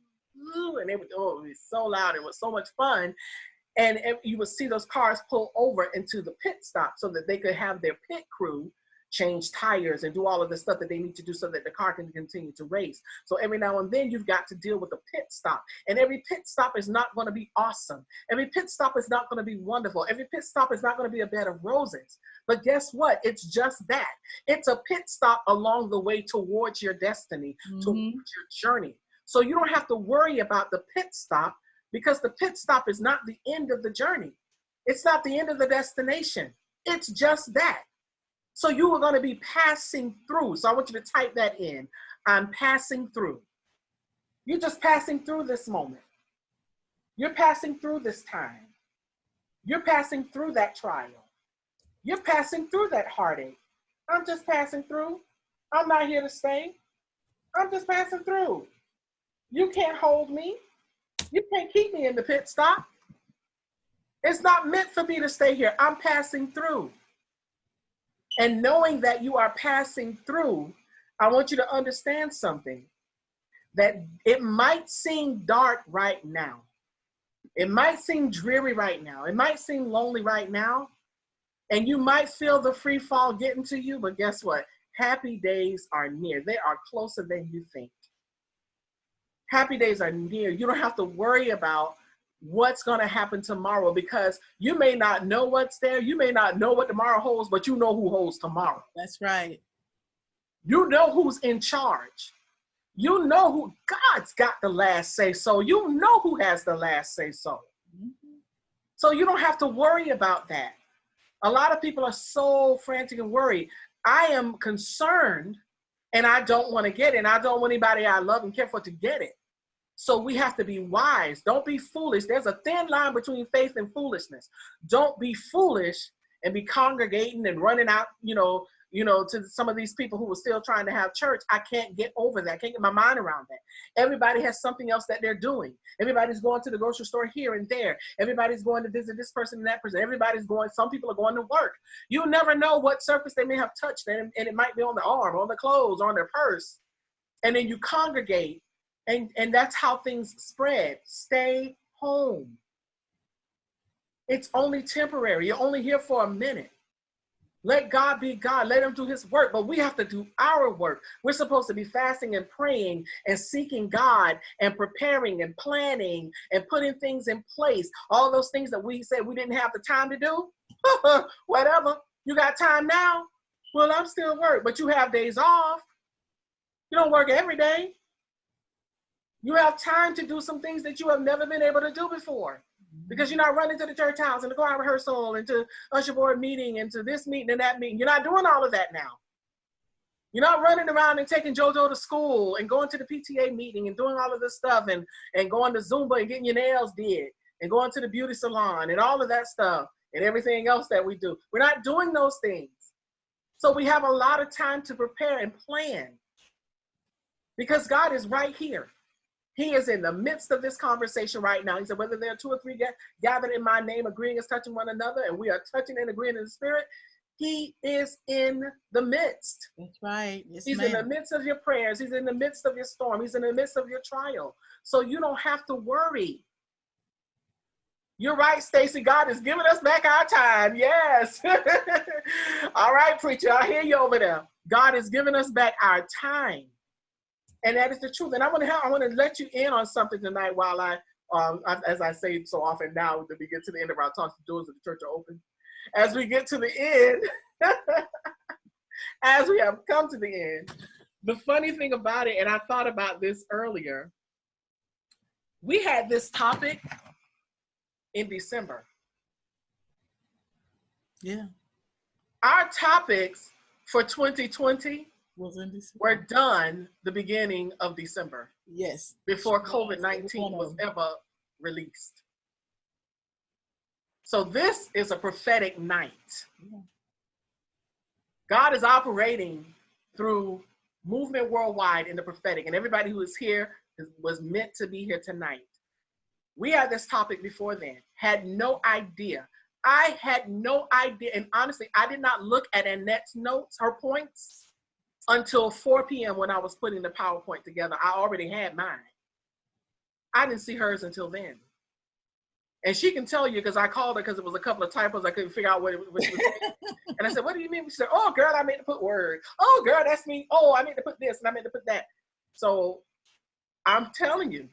zoom, and it would be so loud. It was so much fun. And you would see those cars pull over into the pit stop so that they could have their pit crew change tires and do all of the stuff that they need to do so that the car can continue to race. So every now and then you've got to deal with a pit stop. And every pit stop is not going to be awesome. Every pit stop is not going to be wonderful. Every pit stop is not going to be a bed of roses. But guess what? It's just that. It's a pit stop along the way towards your destiny, towards your journey. So you don't have to worry about the pit stop, because the pit stop is not the end of the journey. It's not the end of the destination. It's just that. So you are going to be passing through. So I want you to type that in. I'm passing through. You're just passing through this moment. You're passing through this time. You're passing through that trial. You're passing through that heartache. I'm just passing through. I'm not here to stay. I'm just passing through. You can't hold me. You can't keep me in the pit stop. It's not meant for me to stay here. I'm passing through. And knowing that you are passing through, I want you to understand something, that it might seem dark right now. It might seem dreary right now. It might seem lonely right now. And you might feel the free fall getting to you, but guess what? Happy days are near. They are closer than you think. Happy days are near. You don't have to worry about what's going to happen tomorrow, because you may not know what's there. You may not know what tomorrow holds, but you know who holds tomorrow. That's right. You know who's in charge. You know who God's got the last say so. You know who has the last say so. So you don't have to worry about that. A lot of people are so frantic and worried. I am concerned, and I don't want to get it. And I don't want anybody I love and care for to get it. So we have to be wise. Don't be foolish. There's a thin line between faith and foolishness. Don't be foolish and be congregating and running out, to some of these people who are still trying to have church. I can't get over that. I can't get my mind around that. Everybody has something else that they're doing. Everybody's going to the grocery store here and there. Everybody's going to visit this person and that person. Some people are going to work. You never know what surface they may have touched, and it might be on the arm, on the clothes, on their purse. And then you congregate. And that's how things spread. Stay home. It's only temporary. You're only here for a minute. Let God be God. Let him do his work. But we have to do our work. We're supposed to be fasting and praying and seeking God and preparing and planning and putting things in place. All those things that we said we didn't have the time to do. Whatever. You got time now? Well, I'm still at work. But you have days off. You don't work every day. You have time to do some things that you have never been able to do before, because you're not running to the church house and the choir rehearsal and to usher board meeting and to this meeting and that meeting. You're not doing all of that now. You're not running around and taking JoJo to school and going to the PTA meeting and doing all of this stuff and going to Zumba and getting your nails did and going to the beauty salon and all of that stuff and everything else that we do. We're not doing those things. So we have a lot of time to prepare and plan, because God is right here. He is in the midst of this conversation right now. He said, whether there are 2 or 3 gathered in my name, agreeing is touching one another, and we are touching and agreeing in the spirit, He is in the midst. That's right. Yes, He's in the midst of your prayers. He's in the midst of your storm. He's in the midst of your trial. So you don't have to worry. You're right, Stacy. God is giving us back our time. Yes. All right, preacher. I hear you over there. God is giving us back our time. And that is the truth. And I want to let you in on something tonight while as I say so often now, that we get to the end of our talks, the doors of the church are open. As we get to the end, as we have come to the end, the funny thing about it, and I thought about this earlier, we had this topic in December. Yeah. Our topics for 2020 were done the beginning of December. Yes. Before COVID-19 was ever released. So this is a prophetic night. Yeah. God is operating through movement worldwide in the prophetic, and everybody who is here was meant to be here tonight. We had this topic before then, had no idea. I had no idea, and honestly, I did not look at Annette's notes, her points, until 4 p.m. when I was putting the PowerPoint together. I already had mine. I didn't see hers until then. And she can tell you, because I called her because it was a couple of typos. I couldn't figure out what it was. And I said, what do you mean? She said, oh, girl, I meant to put word. Oh, girl, that's me. Oh, I meant to put this and I meant to put that. So I'm telling you,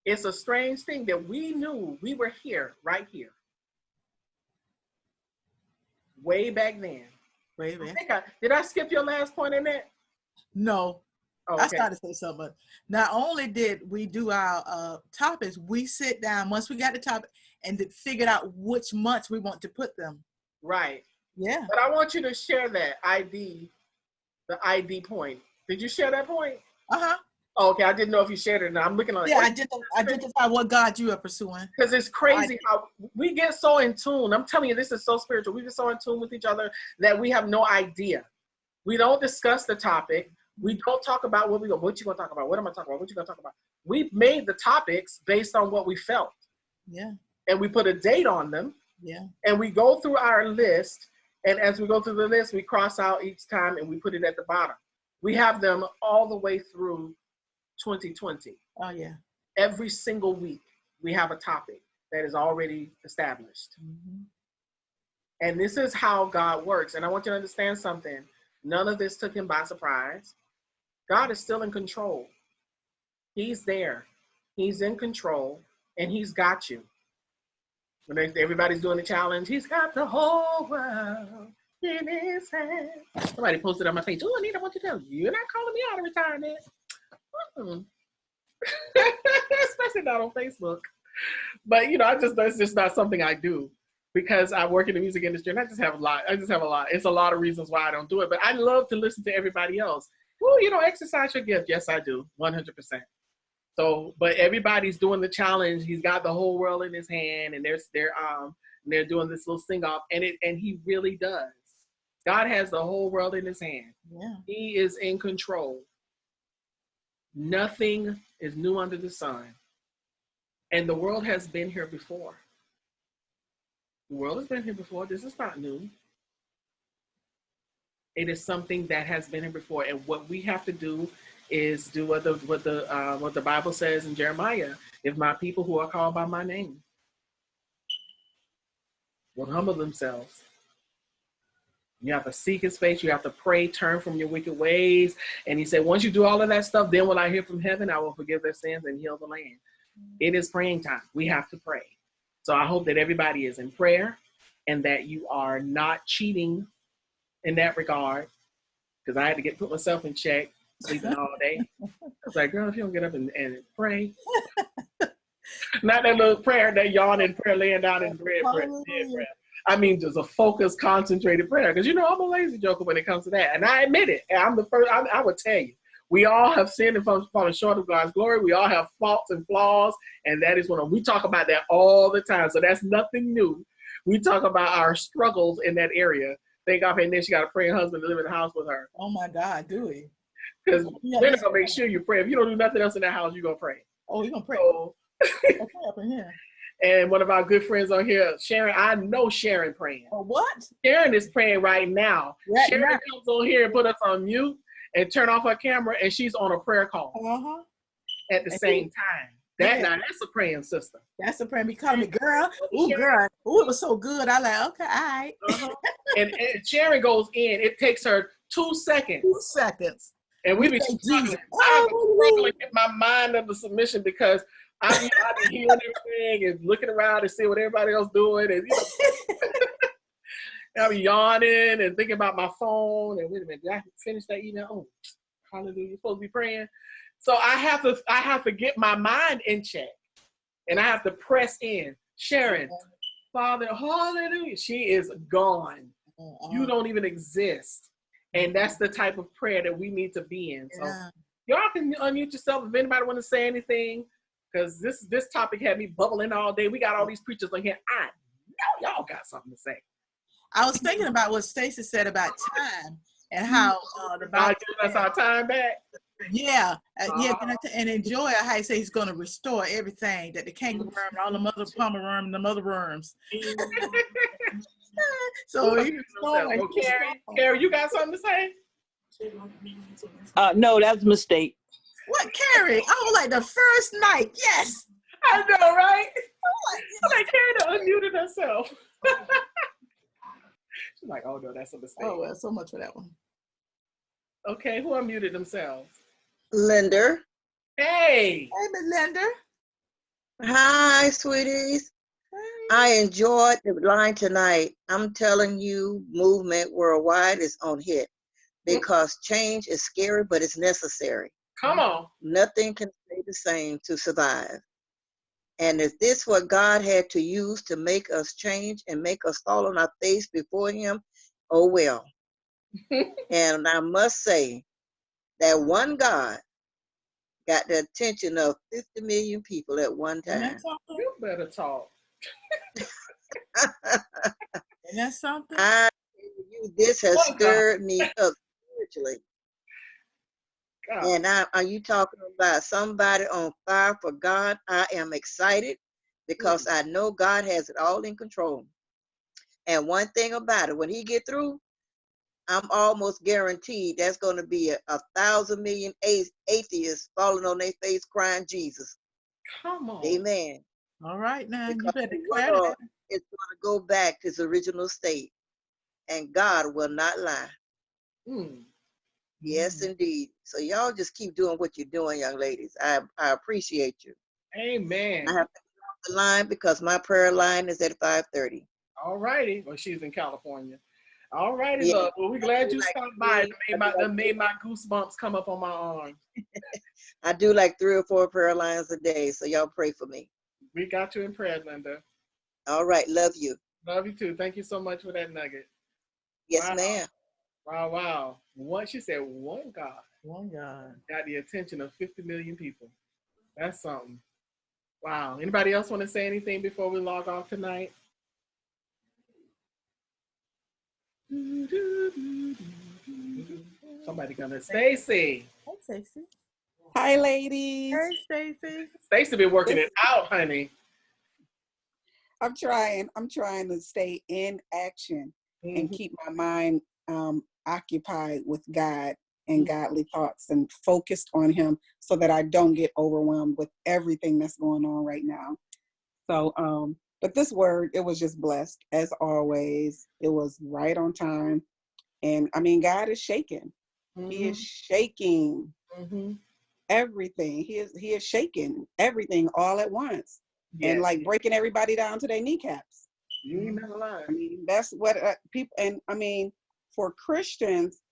it's a strange thing that we knew we were here, right here. Way back then. Way back. Did I skip your last point in that? No. Okay. I started to say something, but not only did we do our topics, we sit down once we got the topic and figured out which months we want to put them. Right. Yeah. But I want you to share that the ID point. Did you share that point? Uh-huh. Oh, okay, I didn't know if you shared it. Now I'm looking on. Yeah, identify what God you are pursuing. Because it's crazy how we get so in tune. I'm telling you, this is so spiritual. We get so in tune with each other that we have no idea. We don't discuss the topic. We don't talk about what you gonna talk about? What am I talking about? What you gonna talk about? We made the topics based on what we felt. Yeah. And we put a date on them. Yeah. And we go through our list. And as we go through the list, we cross out each time and we put it at the bottom. We have them all the way through 2020. Oh yeah. Every single week we have a topic that is already established. Mm-hmm. And this is how God works. And I want you to understand something. None of this took him by surprise. God is still in control. He's there. He's in control and he's got you. When everybody's doing the challenge, he's got the whole world in his hands. Somebody posted on my page, oh, Anita, I want to tell you, you're not calling me out of retirement. Especially not on Facebook. But that's just not something I do because I work in the music industry and I just have a lot. It's a lot of reasons why I don't do it, but I love to listen to everybody else. Well, exercise your gift. Yes, I do. 100%. So, but everybody's doing the challenge. He's got the whole world in his hand and they're doing this little sing off and he really does. God has the whole world in his hand. Yeah. He is in control. Nothing is new under the sun. And the world has been here before. The world has been here before. This is not new. It is something that has been here before. And what we have to do is do what the Bible says in Jeremiah. If my people who are called by my name will humble themselves. You have to seek his face. You have to pray, turn from your wicked ways. And he said, once you do all of that stuff, then when I hear from heaven, I will forgive their sins and heal the land. It is praying time. We have to pray. So I hope that everybody is in prayer and that you are not cheating in that regard. Because I had to put myself in check, sleeping all day. I was like, girl, if you don't get up and pray. Not that little prayer, that yawning prayer, laying down in bed prayer. I mean, just a focused, concentrated prayer. Because, I'm a lazy joker when it comes to that. And I admit it. I'm the first, I would tell you. We all have sinned and fallen short of God's glory. We all have faults and flaws. And that is we talk about that all the time. So that's nothing new. We talk about our struggles in that area. Thank God, and then she got a praying husband to live in the house with her. Oh my God, do we? Because they're going to make sure you pray. If you don't do nothing else in that house, you're going to pray. Oh, you're going to pray. So, pray up in here. And one of our good friends on here, Sharon, I know Sharon praying. Oh, what? Sharon is praying right now. Right Sharon now. comes on here and put us on mute and turn off her camera, and she's on a prayer call Uh-huh. at the same time. Now that's a praying sister. That's the prayer. Be calling me girl. Ooh, girl. Ooh, it was so good. I like, okay, all right. And Sharon goes in. It takes her 2 seconds. 2 seconds. And we be struggling. I was struggling to get my mind under submission because I be hearing everything and looking around to see what everybody else doing, and I be yawning and thinking about my phone. And wait a minute, did I finish that email? Oh, hallelujah! You're supposed to be praying. So I have to get my mind in check, and I have to press in. Sharon, Father, hallelujah! She is gone. You don't even exist. And that's the type of prayer that we need to be in. So y'all can unmute yourself if anybody want to say anything, because this topic had me bubbling all day. We got all these preachers on here. I know y'all got something to say. I was thinking about what Stacy said about time and how the Bible giving us our time back. Yeah, and enjoy how he says he's going to restore everything that the kangaroo worm and all the mother palmer worm and the mother worms. So Carrie, you got something to say? No, that's a mistake. What, Carrie? Oh, like the first night. Yes. I know, right? I'm like, Carrie unmuted herself. She's like, oh no, that's a mistake. Oh well, so much for that one. Okay, who unmuted themselves? Linder. Hey. Hey, Miss Linder. Hi, sweeties. I enjoyed the line tonight. I'm telling you, movement worldwide is on hit because change is scary, but it's necessary. Come on. Nothing can stay the same to survive. And if this what God had to use to make us change and make us fall on our face before him, oh well. And I must say that one God got the attention of 50 million people at one time. You better talk. Isn't that something? This has stirred me up spiritually. God. And are you talking about somebody on fire for God? I am excited because I know God has it all in control. And one thing about it, when he get through, I'm almost guaranteed that's going to be 1,000 million atheists falling on their face crying Jesus. Come on. Amen. All right, now because you better declare that. It's going to go back to its original state, and God will not lie. Yes, indeed. So y'all just keep doing what you're doing, young ladies. I appreciate you. Amen. I have to get off the line because my prayer line is at 5:30. All righty. Well, she's in California. All righty, love. Well, we're glad you stopped by. That made my goosebumps come up on my arm. I do like 3 or 4 prayer lines a day, so y'all pray for me. We got you in prayer, Linda. All right. Love you. Love you too. Thank you so much for that nugget. Yes, ma'am. Wow. She said one God. One God. Got the attention of 50 million people. That's something. Wow. Anybody else want to say anything before we log off tonight? Somebody gonna Stacy. Hey, Stacy. Hi, ladies. Hey, Stacy. Stacy been working it out, honey. I'm trying to stay in action and keep my mind occupied with God and godly thoughts and focused on him so that I don't get overwhelmed with everything that's going on right now. So, but this word, it was just blessed as always. It was right on time. And I mean, God is shaking. He is shaking everything. He is shaking everything all at once. Yes. And like breaking everybody down to their kneecaps. You ain't never lying. I mean, that's what people, and I mean, for Christians,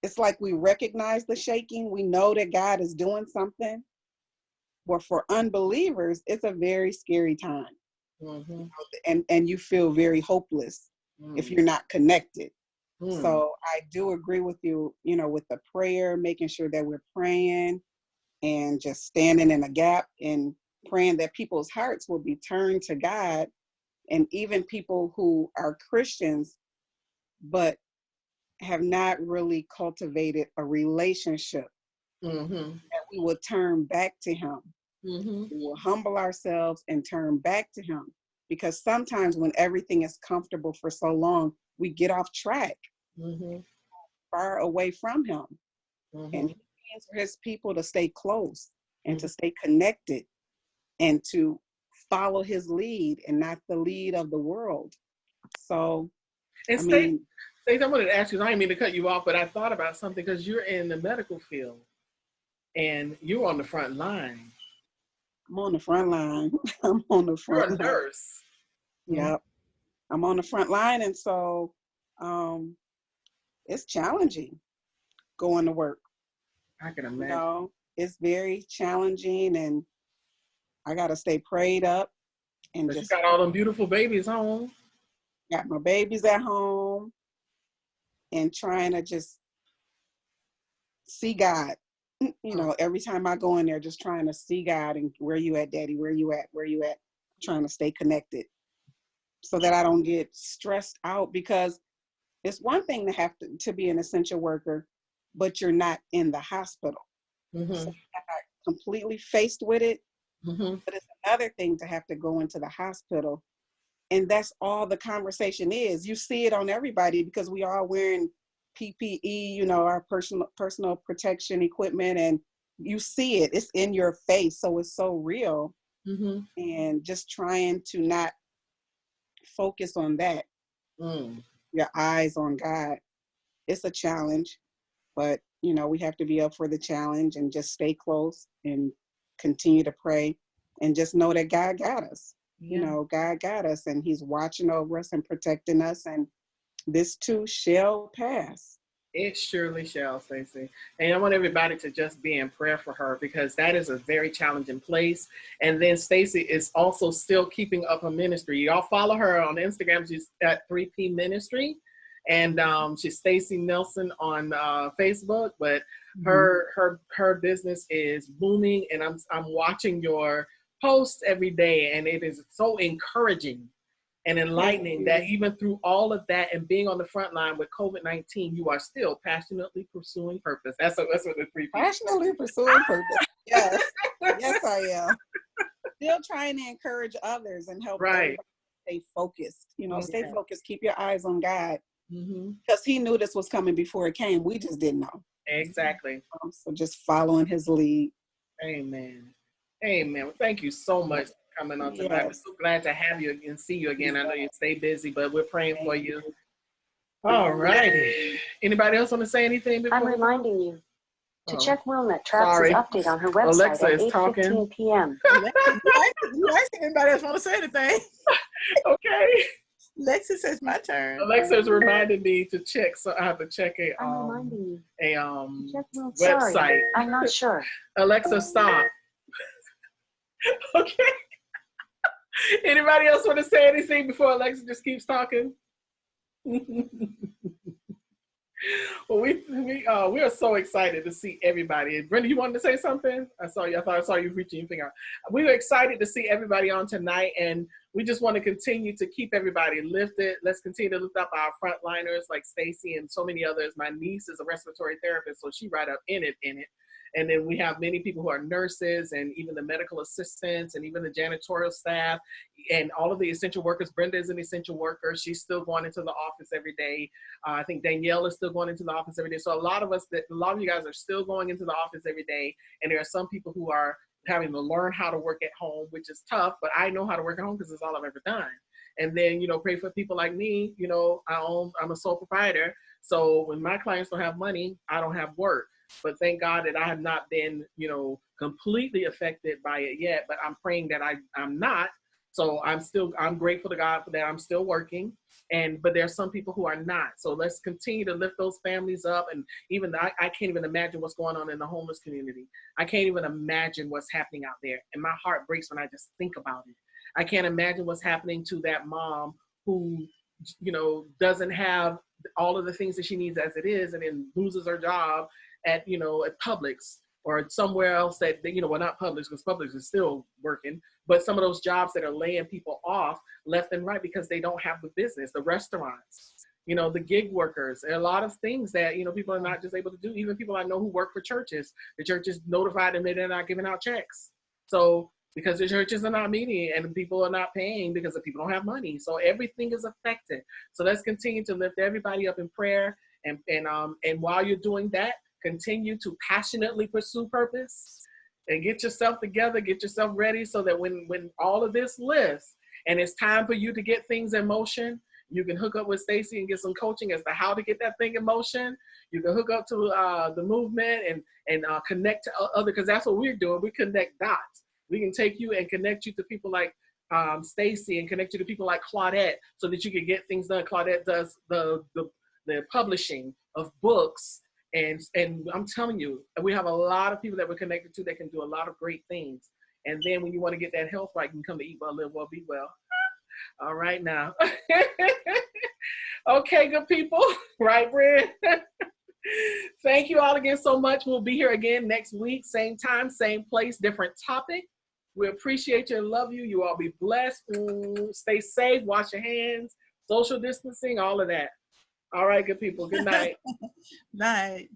it's like we recognize the shaking. We know that God is doing something. But for unbelievers, it's a very scary time. And you feel very hopeless if you're not connected. So I do agree with you, with the prayer, making sure that we're praying and just standing in a gap and praying that people's hearts will be turned to God, and even people who are Christians but have not really cultivated a relationship, that we will turn back to him Mm-hmm. We will humble ourselves and turn back to him. Because sometimes when everything is comfortable for so long, we get off track, Mm-hmm. far away from him. Mm-hmm. And he means for his people to stay close and Mm-hmm. to stay connected and to follow his lead and not the lead of the world. So, And I mean, Stacey, I wanted to ask you, I didn't mean to cut you off, but I thought about something because you're in the medical field and you're on the front line. I'm on the front line. I'm on the You're a front line. nurse. Yep. I'm on the front line. And so it's challenging going to work. I can imagine. You know, it's very challenging, and I got to stay prayed up and But you just got all them beautiful babies home. got my babies at home and trying to just see God. You know, every time I go in there, just trying to see God and where you at, Daddy? Where you at? Where you at? Trying to stay connected so that I don't get stressed out, because it's one thing to have to be an essential worker, but you're not in the hospital. Mm-hmm. So you're not completely faced with it. Mm-hmm. But it's another thing to have to go into the hospital. And that's all the conversation is. You see it on everybody because we are wearing PPE, you know, our personal protection equipment, and you see it. It's in your face. So it's so real. Mm-hmm. And just trying to not focus on that. Your eyes on God. It's a challenge, but you know, we have to be up for the challenge and just stay close and continue to pray and just know that God got us. Yeah. You know, God got us and he's watching over us and protecting us, and this too shall pass. It surely shall, Stacey. And I want everybody to just be in prayer for her because that is a very challenging place. And then Stacey is also still keeping up a ministry. Y'all follow her on Instagram. She's at 3P Ministry. And she's Stacey Nelson on Facebook. But her business is booming. And I'm watching your posts every day. And it is so encouraging and enlightening that even through all of that and being on the front line with COVID-19, you are still passionately pursuing purpose. That's what the 3P. Passionately pursuing purpose. Yes. Yes, I am. Still trying to encourage others and help everybody stay focused. You know, stay focused. Keep your eyes on God. Because he knew this was coming before it came. We just didn't know. Exactly. So just following his lead. Amen. Amen. Well, thank you so much for coming on tonight. We're so glad to have you and see you again. I know you stay busy, but we're praying for you. All righty. Anybody else want to say anything before? I'm reminding you to check M.O.V.E.M.E.N.T Travis' update on her website Alexa at is 8:15 p.m. You ask anybody else want to say anything? Okay. Lexa says my turn. Alexa's reminded me to check, so I have to check I'm reminding you. Check M.O.V.E.N.T. website. Sorry, I'm not sure. Alexa, stop. Okay. Anybody else want to say anything before Alexa just keeps talking? Well, we are so excited to see everybody. Brenda, you wanted to say something? I thought I saw you reaching your finger. We were excited to see everybody on tonight, and we just want to continue to keep everybody lifted. Let's continue to lift up our frontliners like Stacey and so many others. My niece is a respiratory therapist, so she right up in it. And then we have many people who are nurses and even the medical assistants and even the janitorial staff and all of the essential workers. Brenda is an essential worker. She's still going into the office every day. I think Danielle is still going into the office every day. So a lot of you guys are still going into the office every day. And there are some people who are having to learn how to work at home, which is tough, but I know how to work at home because it's all I've ever done. And then, pray for people like me. I'm a sole proprietor. So when my clients don't have money, I don't have work. But thank God that I have not been, completely affected by it yet. But I'm praying that I'm not. So I'm grateful to God for that. I'm still working. But there are some people who are not. So let's continue to lift those families up. And even I can't even imagine what's going on in the homeless community. I can't even imagine what's happening out there. And my heart breaks when I just think about it. I can't imagine what's happening to that mom who, doesn't have all of the things that she needs as it is and then loses her job at Publix or somewhere else that, well, not Publix, because Publix is still working, but some of those jobs that are laying people off left and right because they don't have the business, the restaurants, the gig workers, and a lot of things that, people are not just able to do. Even people I know who work for churches, the churches notified them that they're not giving out checks. So because the churches are not meeting and people are not paying because the people don't have money. So everything is affected. So let's continue to lift everybody up in prayer. And while you're doing that, continue to passionately pursue purpose and get yourself together, get yourself ready so that when all of this lifts and it's time for you to get things in motion, you can hook up with Stacy and get some coaching as to how to get that thing in motion. You can hook up to the movement and connect to other, because that's what we're doing. We connect dots. We can take you and connect you to people like Stacy and connect you to people like Claudette so that you can get things done. Claudette does the publishing of books. And I'm telling you, we have a lot of people that we're connected to that can do a lot of great things. And then when you want to get that health right, you can come to Eat Well, Live Well, Be Well. All right now. Okay, good people. Right, Brent? Thank you all again so much. We'll be here again next week, same time, same place, different topic. We appreciate you and love you. You all be blessed. Stay safe. Wash your hands. Social distancing, all of that. All right, good people. Good night. Night.